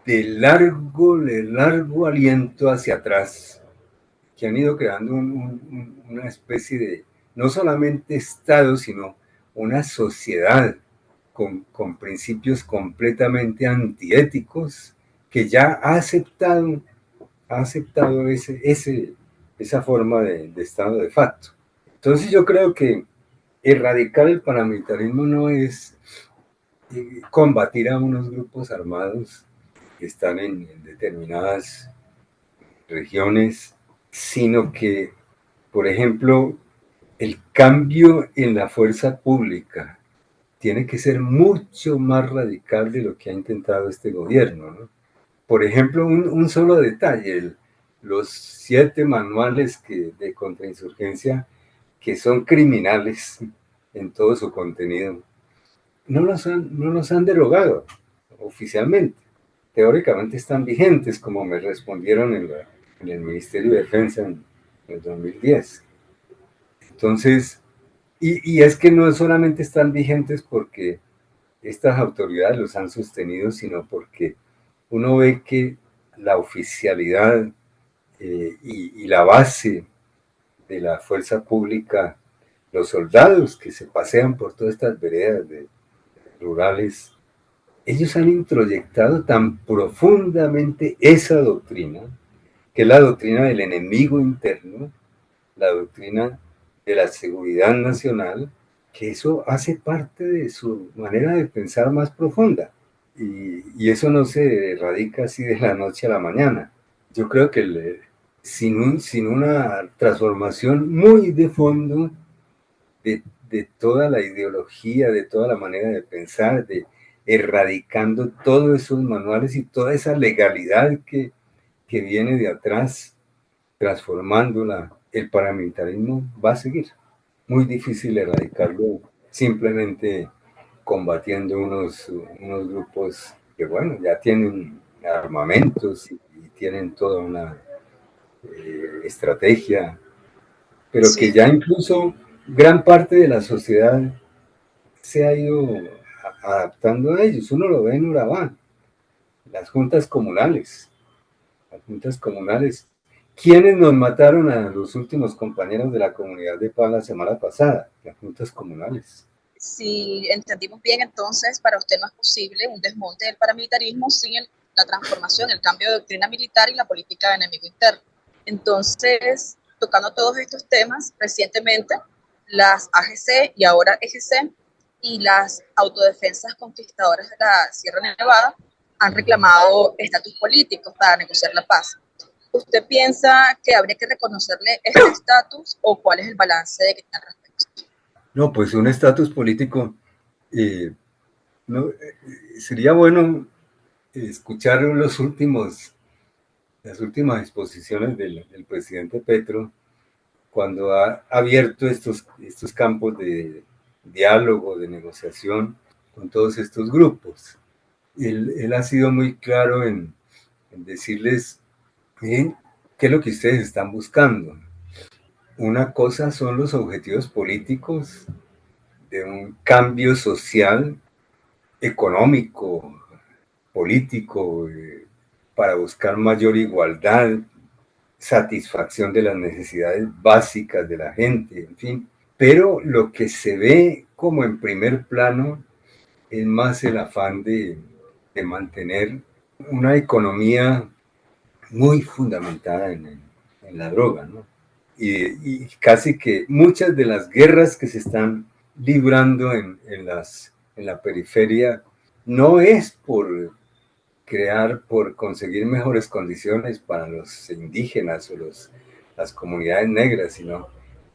Speaker 2: de largo aliento hacia atrás, que han ido creando una especie de, no solamente Estado, sino una sociedad con principios completamente antiéticos que ya ha aceptado esa forma de Estado de facto. Entonces yo creo que erradicar el paramilitarismo no es combatir a unos grupos armados que están en determinadas regiones, sino que, por ejemplo, el cambio en la fuerza pública tiene que ser mucho más radical de lo que ha intentado este gobierno, ¿no? Por ejemplo, un solo detalle, los 7 manuales de contrainsurgencia que son criminales en todo su contenido, no los han derogado oficialmente. Teóricamente están vigentes, como me respondieron en el Ministerio de Defensa en el 2010. Entonces, y es que no solamente están vigentes porque estas autoridades los han sostenido, sino porque uno ve que la oficialidad y la base de la fuerza pública, los soldados que se pasean por todas estas veredas rurales, ellos han introyectado tan profundamente esa doctrina, que es la doctrina del enemigo interno, la doctrina de la seguridad nacional, que eso hace parte de su manera de pensar más profunda. Y eso no se erradica así de la noche a la mañana. Yo creo que sin una transformación muy de fondo de toda la ideología, de toda la manera de pensar, de erradicando todos esos manuales y toda esa legalidad que viene de atrás, transformándola, el paramilitarismo va a seguir. Muy difícil erradicarlo simplemente combatiendo unos grupos que, bueno, ya tienen armamentos y tienen toda una estrategia, pero que
Speaker 3: Sí,
Speaker 2: ya incluso gran parte de la sociedad se ha ido adaptando a ellos. Uno lo ve en Urabá, las juntas comunales, las juntas comunales. ¿Quiénes nos mataron a los últimos compañeros de la comunidad de paz la semana pasada? Las juntas comunales.
Speaker 3: si entendimos bien, entonces para usted no es posible un desmonte del paramilitarismo sin la transformación, el cambio de doctrina militar y la política de enemigo interno. Entonces, tocando todos estos temas, recientemente las AGC y ahora EGC y las autodefensas conquistadoras de la Sierra Nevada han reclamado estatus políticos para negociar la paz. ¿Usted piensa que habría que reconocerle este estatus o cuál es el balance de que tiene al respecto?
Speaker 2: No, pues un estatus político, no, sería bueno escuchar las últimas exposiciones del presidente Petro cuando ha abierto estos campos de diálogo, de negociación con todos estos grupos. Él ha sido muy claro en decirles qué es lo que ustedes están buscando. Una cosa son los objetivos políticos de un cambio social, económico, político, para buscar mayor igualdad, satisfacción de las necesidades básicas de la gente, en fin. Pero lo que se ve como en primer plano es más el afán de mantener una economía muy fundamentada en la droga, ¿no? Y casi que muchas de las guerras que se están librando en la periferia no es por por conseguir mejores condiciones para los indígenas o las comunidades negras, sino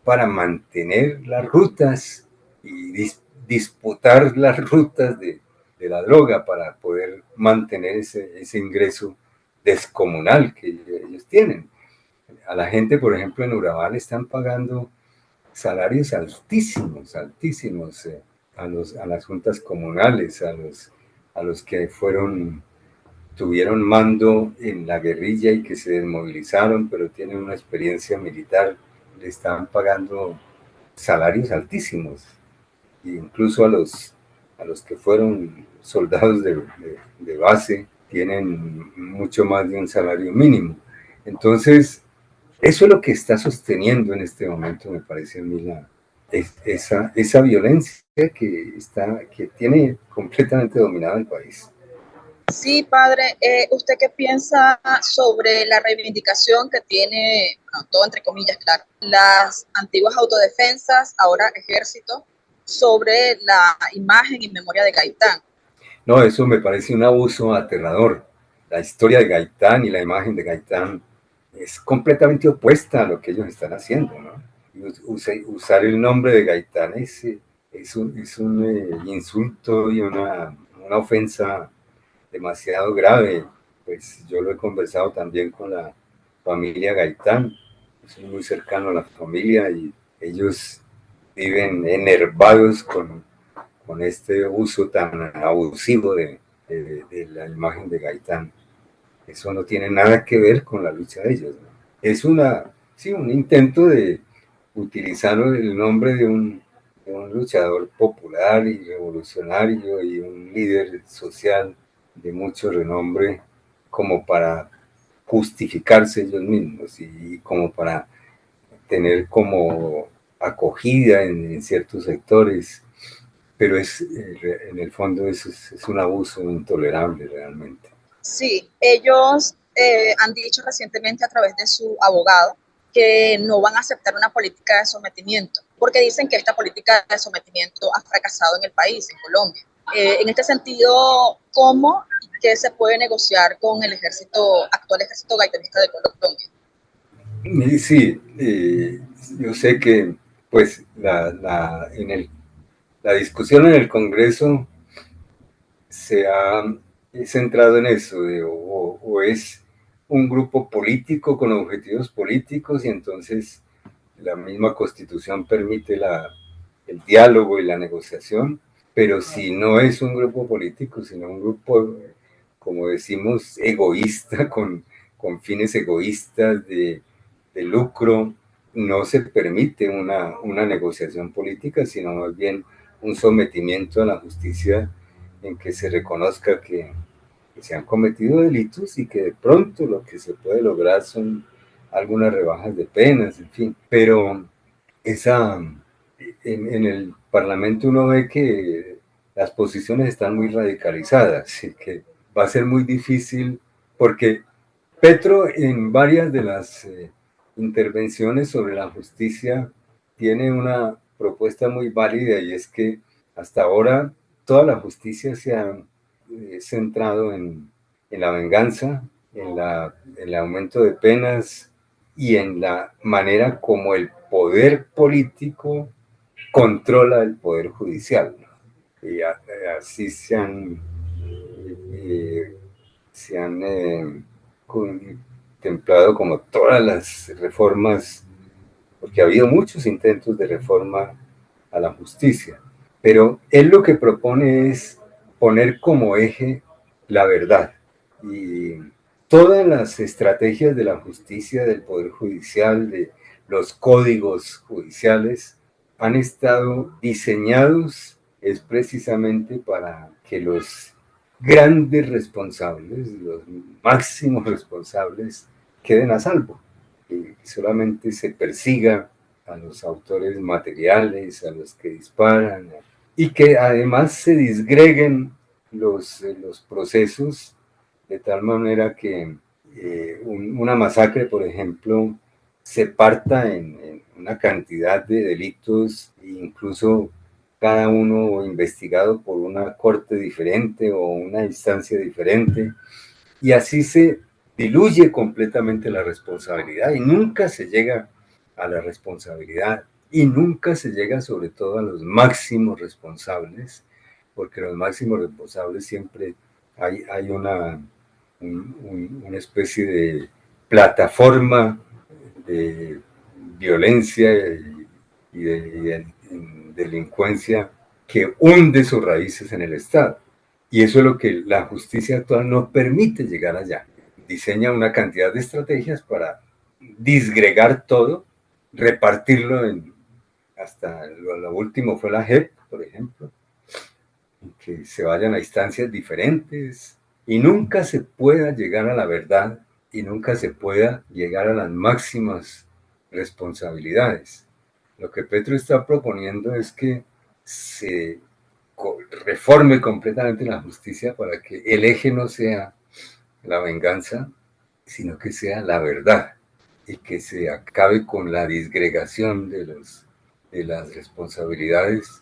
Speaker 2: para mantener las rutas y disputar las rutas de la droga para poder mantener ese ingreso descomunal que ellos tienen. A la gente, por ejemplo, en Urabá le están pagando salarios altísimos, altísimos, a las juntas comunales, a los que tuvieron mando en la guerrilla y que se desmovilizaron, pero tienen una experiencia militar, le están pagando salarios altísimos, e incluso a los que fueron soldados de base tienen mucho más de un salario mínimo. Entonces, eso es lo que está sosteniendo en este momento, me parece a mí, esa violencia que tiene completamente dominado el país.
Speaker 3: Sí, padre. ¿Usted qué piensa sobre la reivindicación que tiene, bueno, todo entre comillas, claro, las antiguas autodefensas, ahora ejército, sobre la imagen y memoria de Gaitán?
Speaker 2: No, eso me parece un abuso aterrador. La historia de Gaitán y la imagen de Gaitán es completamente opuesta a lo que ellos están haciendo, ¿no? Usar el nombre de Gaitán es un insulto y una ofensa demasiado grave. Pues yo lo he conversado también con la familia Gaitán, soy muy cercano a la familia y ellos viven enervados con este uso tan abusivo de la imagen de Gaitán. Eso no tiene nada que ver con la lucha de ellos, ¿no? Es sí, un intento de utilizar el nombre de un luchador popular y revolucionario y un líder social de mucho renombre como para justificarse ellos mismos y como para tener como acogida en ciertos sectores, pero en el fondo es un abuso intolerable realmente.
Speaker 3: Sí, ellos han dicho recientemente a través de su abogado que no van a aceptar una política de sometimiento, porque dicen que esta política de sometimiento ha fracasado en el país, en Colombia. En este sentido, ¿cómo y qué se puede negociar con el actual ejército gaitanista de Colombia?
Speaker 2: Sí, yo sé que pues la discusión en el Congreso se ha centrado en eso, o es un grupo político con objetivos políticos y entonces la misma Constitución permite el diálogo y la negociación, pero si no es un grupo político, sino un grupo, como decimos, egoísta, con fines egoístas de lucro, no se permite una negociación política, sino más bien un sometimiento a la justicia en que se reconozca que se han cometido delitos y que de pronto lo que se puede lograr son algunas rebajas de penas, en fin. Pero en el Parlamento uno ve que las posiciones están muy radicalizadas y que va a ser muy difícil porque Petro en varias de las intervenciones sobre la justicia tiene una propuesta muy válida, y es que hasta ahora toda la justicia se ha centrado en la venganza, en el aumento de penas y en la manera como el poder político controla el poder judicial, ¿no? Y así se han contemplado como todas las reformas, porque ha habido muchos intentos de reforma a la justicia, pero él lo que propone es poner como eje la verdad. Y todas las estrategias de la justicia, del poder judicial, de los códigos judiciales, han estado diseñados es precisamente para que los grandes responsables, los máximos responsables, queden a salvo. Y solamente se persiga a los autores materiales, a los que disparan, y que además se disgreguen los procesos de tal manera que una masacre, por ejemplo, se parta en una cantidad de delitos, incluso cada uno investigado por una corte diferente o una instancia diferente, y así se diluye completamente la responsabilidad y nunca se llega a la responsabilidad y nunca se llega sobre todo a los máximos responsables, porque los máximos responsables siempre hay una especie de plataforma de violencia y de delincuencia que hunde sus raíces en el Estado. Y eso es lo que la justicia actual no permite llegar allá. Diseña una cantidad de estrategias para disgregar todo, repartirlo hasta lo último fue la JEP, por ejemplo, que se vayan a instancias diferentes y nunca se pueda llegar a la verdad y nunca se pueda llegar a las máximas responsabilidades. Lo que Petro está proponiendo es que se reforme completamente la justicia para que el eje no sea la venganza, sino que sea la verdad, y que se acabe con la disgregación de las responsabilidades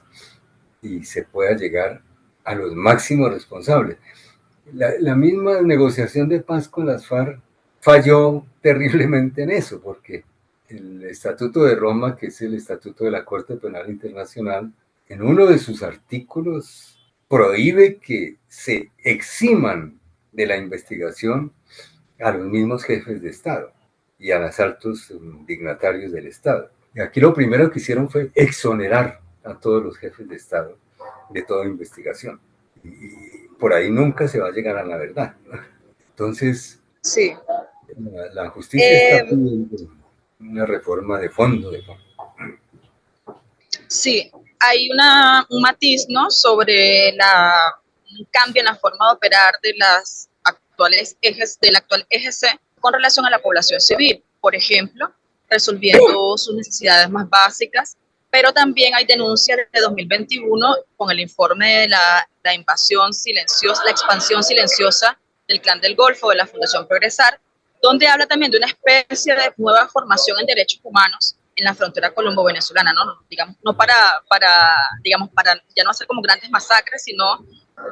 Speaker 2: y se pueda llegar a los máximos responsables. La misma negociación de paz con las FARC falló terriblemente en eso, porque el Estatuto de Roma, que es el Estatuto de la Corte Penal Internacional, en uno de sus artículos prohíbe que se eximan de la investigación a los mismos jefes de Estado y a los altos dignatarios del Estado. Y aquí lo primero que hicieron fue exonerar a todos los jefes de Estado de toda investigación. Y por ahí nunca se va a llegar a la verdad. Entonces,
Speaker 3: sí.
Speaker 2: la justicia está pidiendo una reforma de fondo.
Speaker 3: Sí, hay un matiz, ¿no?, sobre un cambio en la forma de operar de las actuales ejes, del actual EGC con relación a la población civil. Por ejemplo, resolviendo sus necesidades más básicas, pero también hay denuncias de 2021 con el informe de la invasión silenciosa, la expansión silenciosa del Clan del Golfo de la Fundación Progresar, donde habla también de una especie de nueva formación en derechos humanos en la frontera colombo-venezolana, ¿no? Digamos, no digamos, para ya no hacer como grandes masacres, sino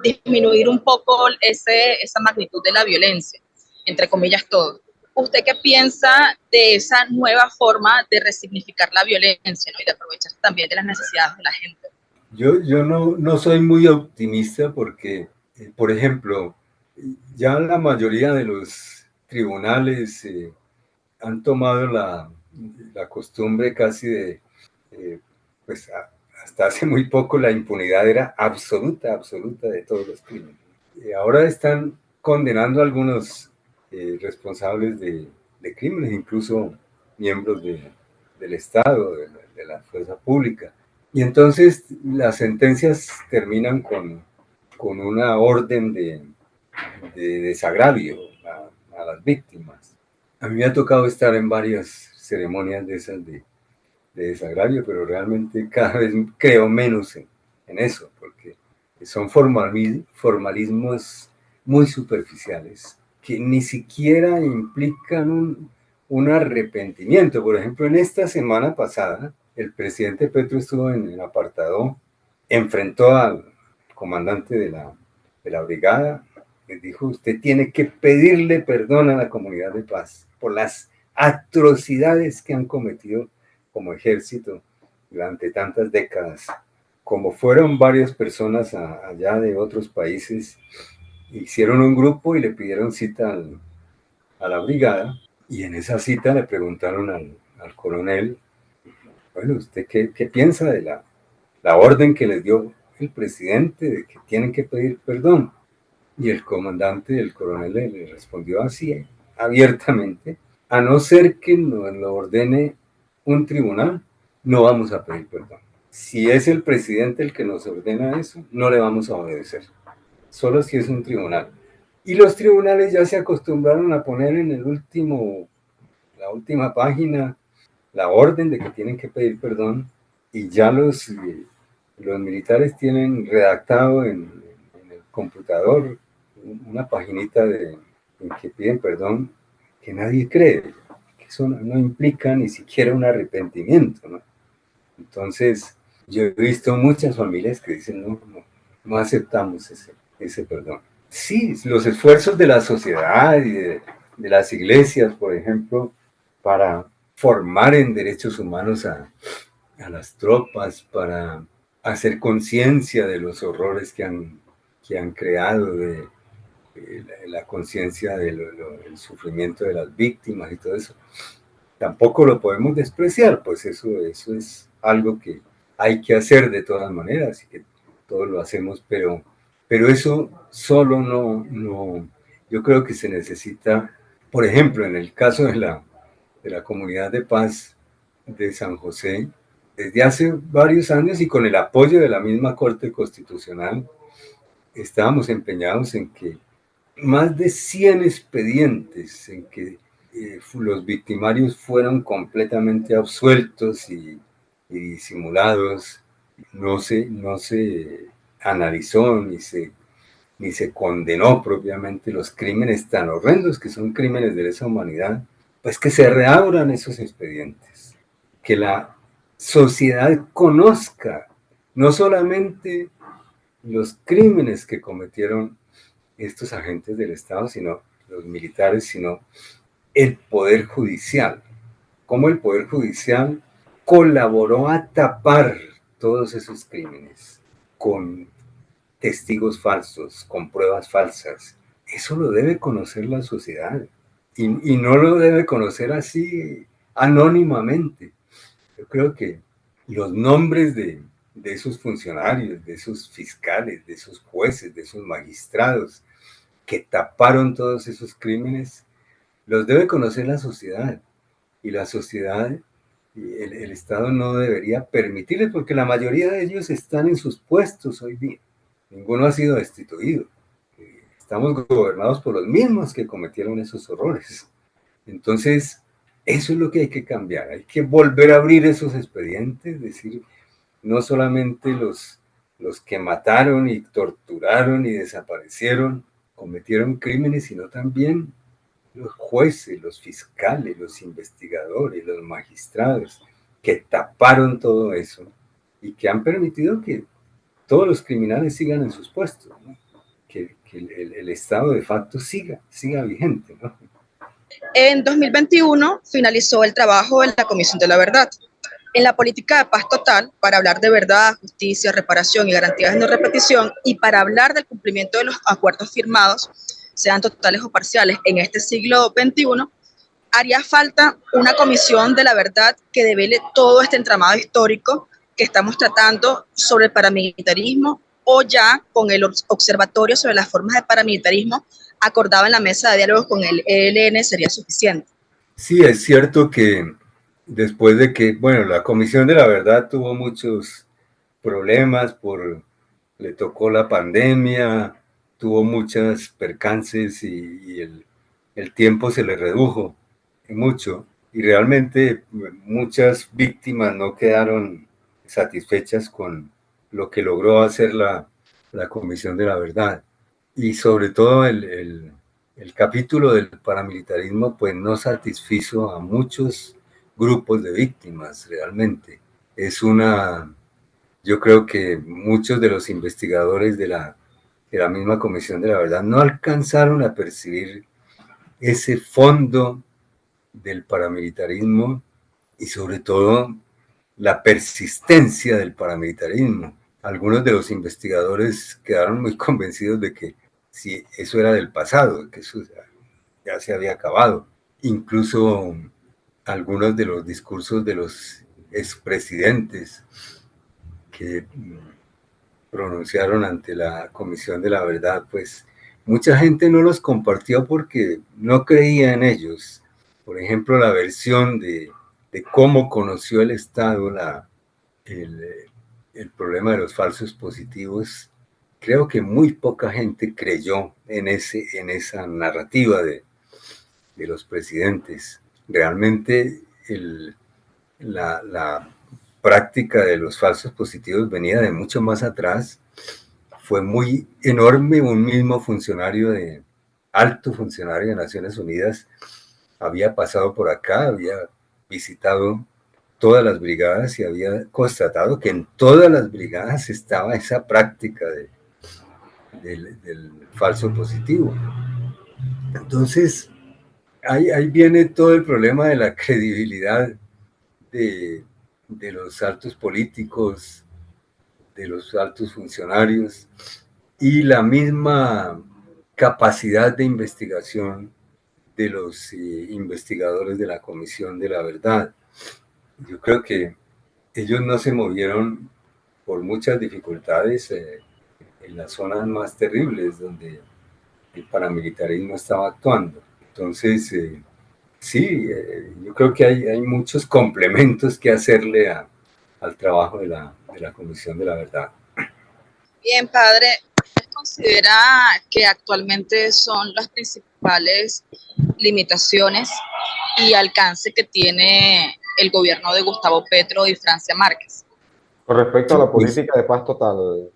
Speaker 3: disminuir un poco esa magnitud de la violencia, entre comillas todo. ¿Usted qué piensa de esa nueva forma de resignificar la violencia, ¿no?, y de aprovechar también de las necesidades de la gente?
Speaker 2: Yo no soy muy optimista porque, por ejemplo, ya la mayoría de los tribunales han tomado la costumbre casi de, pues hasta hace muy poco la impunidad era absoluta de todos los crímenes. Ahora están condenando a algunos responsables de crímenes, incluso miembros del Estado, de la fuerza pública. Y entonces las sentencias terminan con una orden de desagravio a las víctimas. A mí me ha tocado estar en varias ceremonias de esas de desagravio, pero realmente cada vez creo menos en eso, porque son formalismos muy superficiales que ni siquiera implican un arrepentimiento. Por ejemplo, en esta semana pasada el presidente Petro estuvo en el apartado, enfrentó al comandante de la brigada, le dijo, usted tiene que pedirle perdón a la comunidad de paz por las atrocidades que han cometido como ejército durante tantas décadas. Como fueron varias personas allá de otros países, hicieron un grupo y le pidieron cita a la brigada, y en esa cita le preguntaron al coronel, bueno, ¿usted qué piensa de la orden que les dio el presidente de que tienen que pedir perdón? Y el comandante, el coronel, le respondió así, abiertamente, a no ser que nos lo ordene un tribunal, no vamos a pedir perdón. Si es el presidente el que nos ordena eso, no le vamos a obedecer, solo si es un tribunal. Y los tribunales ya se acostumbraron a poner en la última página la orden de que tienen que pedir perdón, y ya los militares tienen redactado en el computador una paginita en que piden perdón que nadie cree, que eso no implica ni siquiera un arrepentimiento, ¿no? Entonces, yo he visto muchas familias que dicen, no aceptamos ese perdón. Sí, los esfuerzos de la sociedad y de las iglesias, por ejemplo, para formar en derechos humanos a las tropas, para hacer conciencia de los horrores que han creado, de la conciencia del sufrimiento de las víctimas y todo eso. Tampoco lo podemos despreciar, pues eso es algo que hay que hacer de todas maneras y que todos lo hacemos, pero eso solo no, yo creo que se necesita, por ejemplo, en el caso de la comunidad de paz de San José, desde hace varios años y con el apoyo de la misma Corte Constitucional, estábamos empeñados en que más de 100 expedientes en que los victimarios fueron completamente absueltos y disimulados, no se analizó ni se condenó propiamente los crímenes tan horrendos que son crímenes de lesa humanidad, pues que se reabran esos expedientes, que la sociedad conozca no solamente los crímenes que cometieron estos agentes del Estado, sino los militares, sino el Poder Judicial. Cómo el Poder Judicial colaboró a tapar todos esos crímenes con testigos falsos, con pruebas falsas. Eso lo debe conocer la sociedad y no lo debe conocer así anónimamente. Yo creo que los nombres de esos funcionarios, de esos fiscales, de esos jueces, de esos magistrados que taparon todos esos crímenes, los debe conocer la sociedad. Y la sociedad, el Estado no debería permitirles, porque la mayoría de ellos están en sus puestos hoy día. Ninguno ha sido destituido. Estamos gobernados por los mismos que cometieron esos horrores. Entonces, eso es lo que hay que cambiar. Hay que volver a abrir esos expedientes, decir, no solamente los que mataron y torturaron y desaparecieron, cometieron crímenes, sino también los jueces, los fiscales, los investigadores, los magistrados, que taparon todo eso y que han permitido que todos los criminales sigan en sus puestos, ¿no? Que el Estado de facto siga vigente, ¿no?
Speaker 3: En 2021 finalizó el trabajo de la Comisión de la Verdad. En la política de paz total, para hablar de verdad, justicia, reparación y garantías de no repetición, y para hablar del cumplimiento de los acuerdos firmados, sean totales o parciales, en este siglo XXI, haría falta una comisión de la verdad que devele todo este entramado histórico que estamos tratando sobre el paramilitarismo, o ya con el observatorio sobre las formas de paramilitarismo acordado en la mesa de diálogo con el ELN sería suficiente.
Speaker 2: Sí, es cierto que después de que, bueno, la Comisión de la Verdad tuvo muchos problemas le tocó la pandemia, tuvo muchos percances y el tiempo se le redujo mucho y realmente muchas víctimas no quedaron satisfechas con lo que logró hacer la Comisión de la Verdad. Y sobre todo el capítulo del paramilitarismo pues no satisfizo a muchos grupos de víctimas realmente. es una, yo creo que muchos de los investigadores de la misma Comisión de la Verdad no alcanzaron a percibir ese fondo del paramilitarismo y sobre todo la persistencia del paramilitarismo. Algunos de los investigadores quedaron muy convencidos de que si eso era del pasado, que eso ya se había acabado. Incluso algunos de los discursos de los expresidentes que pronunciaron ante la Comisión de la Verdad, pues mucha gente no los compartió porque no creía en ellos. Por ejemplo, la versión de cómo conoció el Estado el problema de los falsos positivos, creo que muy poca gente creyó en esa narrativa de los presidentes. Realmente la práctica de los falsos positivos venía de mucho más atrás. Fue muy enorme. Un mismo alto funcionario de Naciones Unidas, había pasado por acá, había visitado todas las brigadas y había constatado que en todas las brigadas estaba esa práctica del falso positivo. Entonces, ahí viene todo el problema de la credibilidad de los altos políticos, de los altos funcionarios y la misma capacidad de investigación de los investigadores de la Comisión de la Verdad. Yo creo que ellos no se movieron por muchas dificultades en las zonas más terribles donde el paramilitarismo estaba actuando. Entonces, sí, yo creo que hay muchos complementos que hacerle al trabajo de la Comisión de la Verdad.
Speaker 3: Bien, padre, ¿usted considera que actualmente son las principales limitaciones y alcance que tiene el gobierno de Gustavo Petro y Francia Márquez?
Speaker 1: Con respecto a
Speaker 2: Sí,
Speaker 1: la
Speaker 2: pues,
Speaker 1: política de paz total,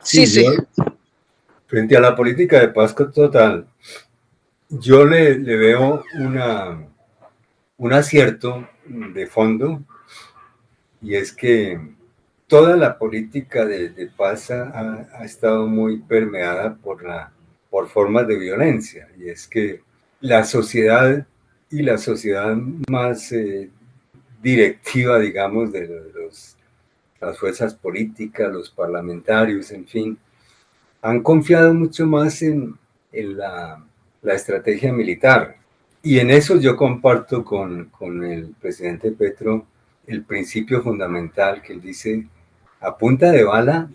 Speaker 3: Sí,
Speaker 2: sí,
Speaker 3: sí.
Speaker 2: frente a la política de paz total, yo le veo un acierto de fondo, y es que toda la política de paz ha estado muy permeada por formas de violencia, y es que la sociedad y la sociedad más directiva, digamos, de las fuerzas políticas, los parlamentarios, en fin, han confiado mucho más en la estrategia militar. Y en eso yo comparto con el presidente Petro el principio fundamental que él dice: a punta de bala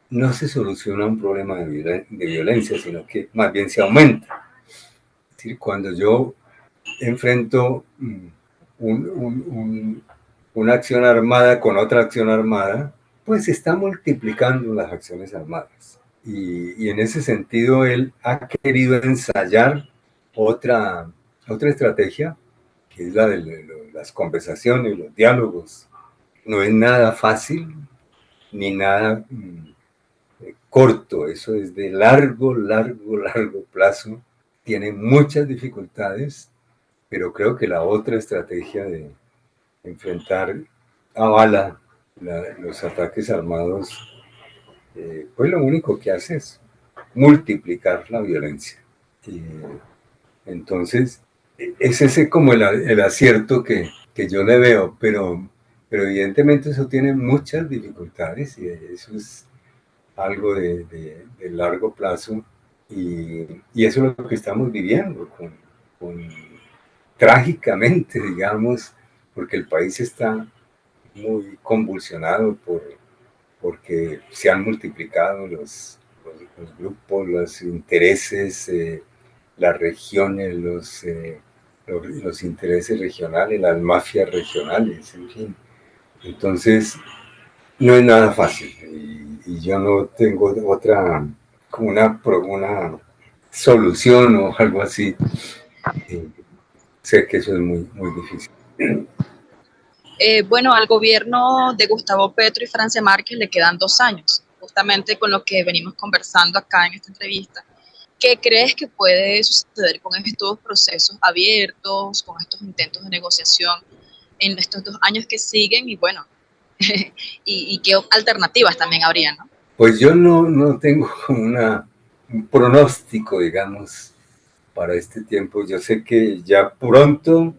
Speaker 2: no se soluciona un problema de violencia, sino que más bien se aumenta. Es decir, cuando yo enfrento una acción armada con otra acción armada, pues se está multiplicando las acciones armadas. Y en ese sentido él ha querido ensayar otra estrategia, que es la de las conversaciones, los diálogos. No es nada fácil ni nada corto, eso es de largo plazo, tiene muchas dificultades, pero creo que la otra estrategia de enfrentar a bala los ataques armados, pues lo único que hace es multiplicar la violencia. Y entonces, es ese como el acierto que yo le veo, pero evidentemente eso tiene muchas dificultades y eso es algo de largo plazo, y eso es lo que estamos viviendo con trágicamente, digamos, porque el país está muy convulsionado porque se han multiplicado los grupos, los intereses, las regiones, los intereses regionales, las mafias regionales, en fin. Entonces, no es nada fácil, y yo no tengo otra, como una solución o algo así. Sé que eso es muy difícil.
Speaker 3: Bueno, al gobierno de Gustavo Petro y Francia Márquez le quedan 2 años, justamente con lo que venimos conversando acá en esta entrevista. ¿Qué crees que puede suceder con estos procesos abiertos, con estos intentos de negociación en estos 2 años que siguen? Y bueno, y qué alternativas también habría, ¿no?
Speaker 2: Pues yo no tengo un pronóstico, digamos, para este tiempo. Yo sé que ya pronto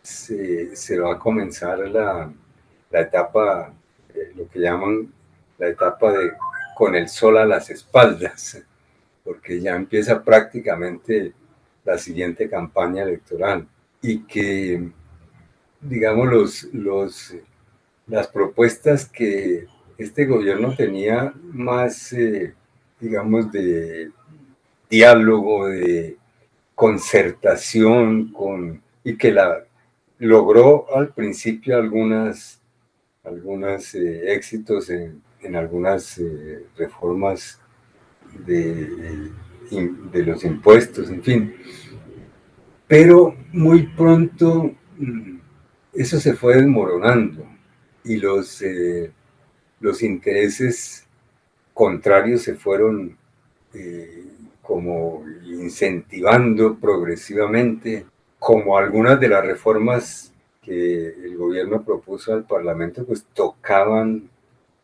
Speaker 2: se va a comenzar la etapa, lo que llaman la etapa de con el sol a las espaldas, porque ya empieza prácticamente la siguiente campaña electoral y que, digamos, las propuestas que este gobierno tenía más, digamos, de diálogo, de concertación y que logró al principio algunos éxitos en algunas reformas de, de los impuestos, en fin. Pero muy pronto eso se fue desmoronando y los intereses contrarios se fueron como incentivando progresivamente, como algunas de las reformas que el gobierno propuso al Parlamento, pues tocaban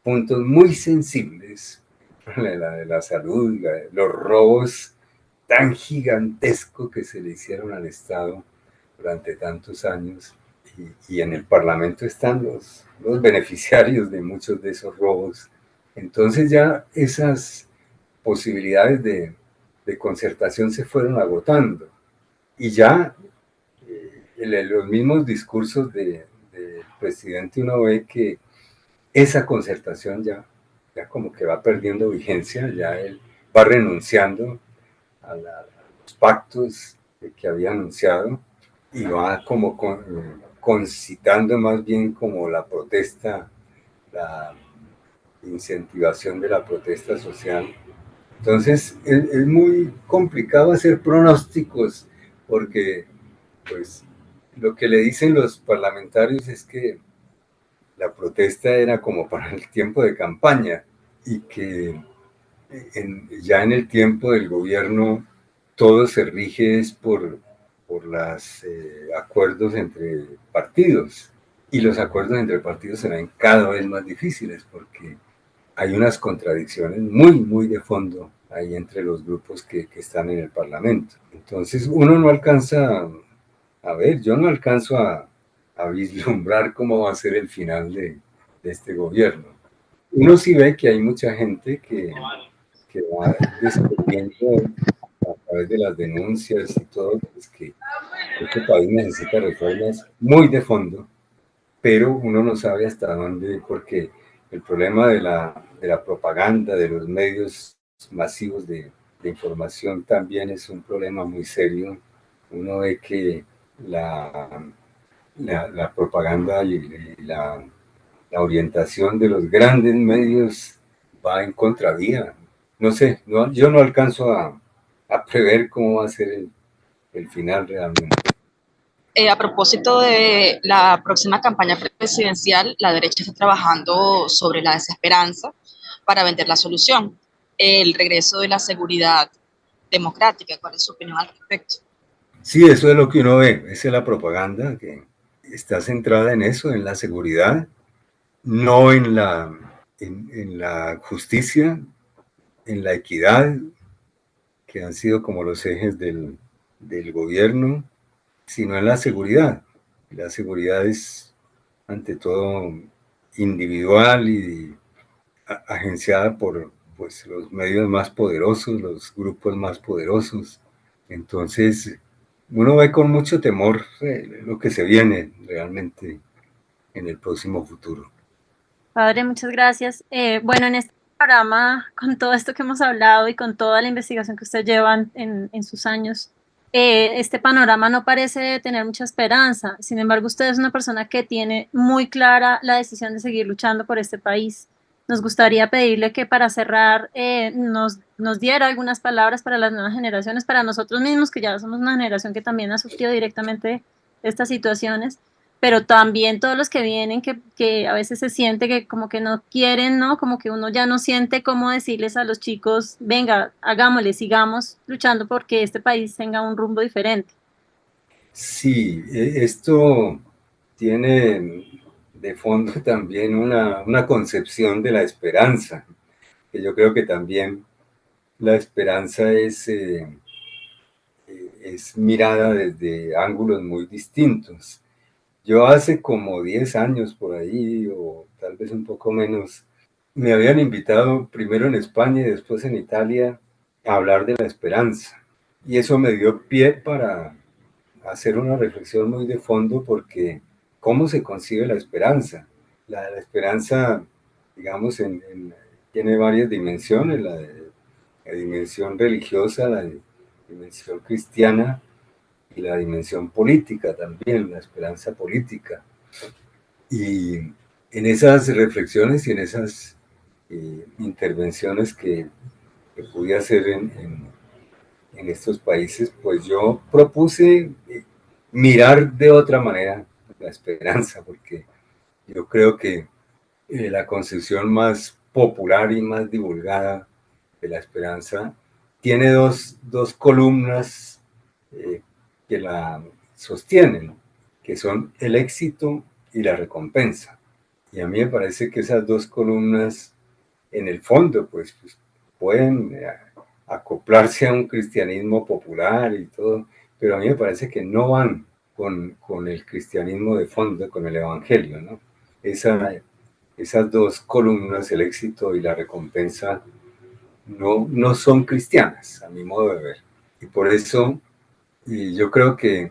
Speaker 2: puntos muy sensibles, la de la salud, los robos tan gigantescos que se le hicieron al Estado durante tantos años. Y en el Parlamento están los beneficiarios de muchos de esos robos. Entonces ya esas posibilidades de concertación se fueron agotando. Y ya los mismos discursos del presidente uno ve que esa concertación ya como que va perdiendo vigencia, ya él va renunciando a los pactos que había anunciado y va como concitando más bien como la protesta, la incentivación de la protesta social. Entonces es muy complicado hacer pronósticos porque pues lo que le dicen los parlamentarios es que la protesta era como para el tiempo de campaña y que ya en el tiempo del gobierno todo se rige es por los acuerdos entre partidos. Y los acuerdos entre partidos se ven cada vez más difíciles porque hay unas contradicciones muy de fondo ahí entre los grupos que están en el Parlamento. Entonces uno no alcanza a ver, yo no alcanzo a vislumbrar cómo va a ser el final de este gobierno. Uno sí ve que hay mucha gente que va descubriendo a través de las denuncias y todo, pues que este país necesita reformas muy de fondo, pero uno no sabe hasta dónde, porque el problema de la propaganda, de los medios masivos de información también es un problema muy serio. Uno ve que la propaganda y la orientación de los grandes medios va en contravía. No sé, yo no alcanzo a prever cómo va a ser el final realmente.
Speaker 3: A propósito de la próxima campaña presidencial, la derecha está trabajando sobre la desesperanza para vender la solución, el regreso de la seguridad democrática. ¿Cuál es su opinión al respecto?
Speaker 2: Sí, eso es lo que uno ve, esa es la propaganda que está centrada en eso, en la seguridad, no en la justicia, en la equidad, que han sido como los ejes del gobierno, sino en la seguridad. La seguridad es ante todo individual y agenciada por pues, los medios más poderosos, los grupos más poderosos. Entonces, uno ve con mucho temor lo que se viene realmente en el próximo futuro.
Speaker 4: Padre, muchas gracias. Bueno, en este programa, con todo esto que hemos hablado y con toda la investigación que usted lleva en sus años, este panorama no parece tener mucha esperanza. Sin embargo, usted es una persona que tiene muy clara la decisión de seguir luchando por este país. Nos gustaría pedirle que para cerrar nos diera algunas palabras para las nuevas generaciones, para nosotros mismos, que ya somos una generación que también ha sufrido directamente estas situaciones, pero también todos los que vienen que a veces se siente que como que no quieren, ¿no? Como que uno ya no siente cómo decirles a los chicos, venga, hagámosle, sigamos luchando porque este país tenga un rumbo diferente.
Speaker 2: Sí, esto tiene de fondo también una concepción de la esperanza, que yo creo que también la esperanza es mirada desde ángulos muy distintos. Yo hace como 10 años por ahí, o tal vez un poco menos, me habían invitado primero en España y después en Italia a hablar de la esperanza. Y eso me dio pie para hacer una reflexión muy de fondo, porque ¿cómo se concibe la esperanza? La esperanza, digamos, tiene varias dimensiones, la dimensión religiosa, la dimensión cristiana y la dimensión política también, la esperanza política. Y en esas reflexiones y en esas intervenciones que pude hacer en estos países, pues yo propuse mirar de otra manera la esperanza, porque yo creo que la concepción más popular y más divulgada de la esperanza tiene dos columnas que la sostienen, que son el éxito y la recompensa. Y a mí me parece que esas dos columnas, en el fondo, pues pueden acoplarse a un cristianismo popular y todo, pero a mí me parece que no van con el cristianismo de fondo, con el evangelio, ¿no? Esas dos columnas, el éxito y la recompensa, no son cristianas, a mi modo de ver. Y por eso yo creo que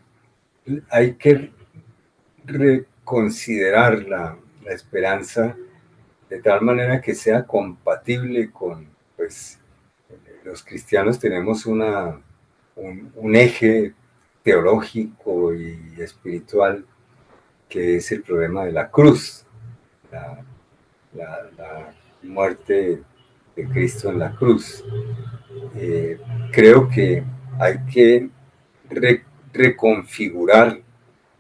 Speaker 2: hay que reconsiderar la esperanza de tal manera que sea compatible con, pues, los cristianos tenemos un eje teológico y espiritual que es el problema de la cruz, la, la muerte de Cristo en la cruz. Creo que hay que reconfigurar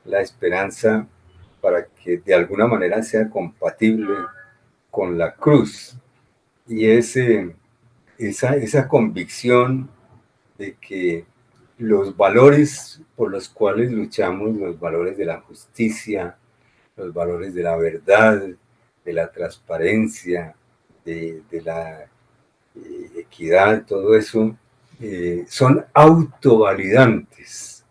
Speaker 2: la esperanza para que de alguna manera sea compatible con la cruz. Y esa convicción de que los valores por los cuales luchamos, los valores de la justicia, los valores de la verdad, de la transparencia, de la equidad, todo eso, son autovalidantes,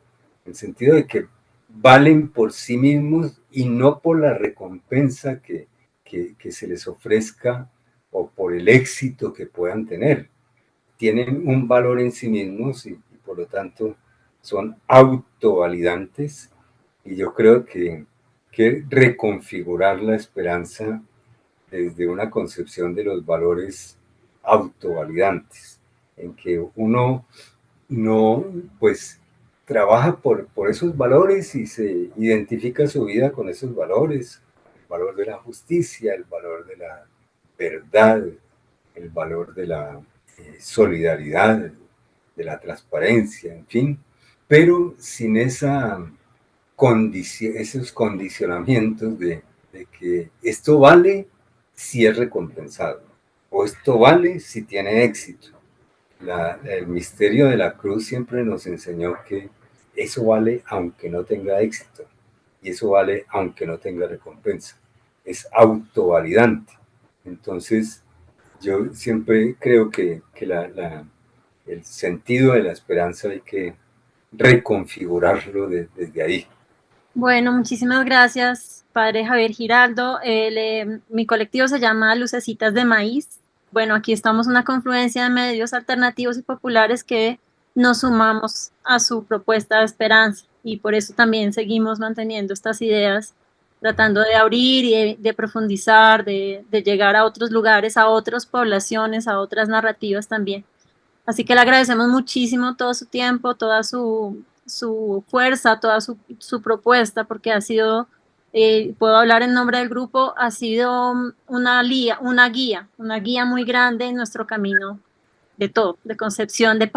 Speaker 2: en el sentido de que valen por sí mismos y no por la recompensa que se les ofrezca o por el éxito que puedan tener. Tienen un valor en sí mismos y por lo tanto son autovalidantes, y yo creo que reconfigurar la esperanza desde una concepción de los valores autovalidantes, en que uno no, pues, trabaja por esos valores y se identifica su vida con esos valores, el valor de la justicia, el valor de la verdad, el valor de la solidaridad, de la transparencia, en fin, pero sin esos condicionamientos de que esto vale si es recompensado, o esto vale si tiene éxito. El misterio de la cruz siempre nos enseñó que eso vale aunque no tenga éxito, y eso vale aunque no tenga recompensa. Es autovalidante. Entonces, yo siempre creo que el sentido de la esperanza hay que reconfigurarlo desde ahí.
Speaker 4: Bueno, muchísimas gracias, padre Javier Giraldo. Mi colectivo se llama Lucecitas de Maíz. Bueno, aquí estamos una confluencia de medios alternativos y populares que nos sumamos a su propuesta de esperanza, y por eso también seguimos manteniendo estas ideas, tratando de abrir y de profundizar, de llegar a otros lugares, a otras poblaciones, a otras narrativas también. Así que le agradecemos muchísimo todo su tiempo, toda su fuerza, toda su propuesta, porque ha sido, puedo hablar en nombre del grupo, ha sido una guía muy grande en nuestro camino de todo, de concepción de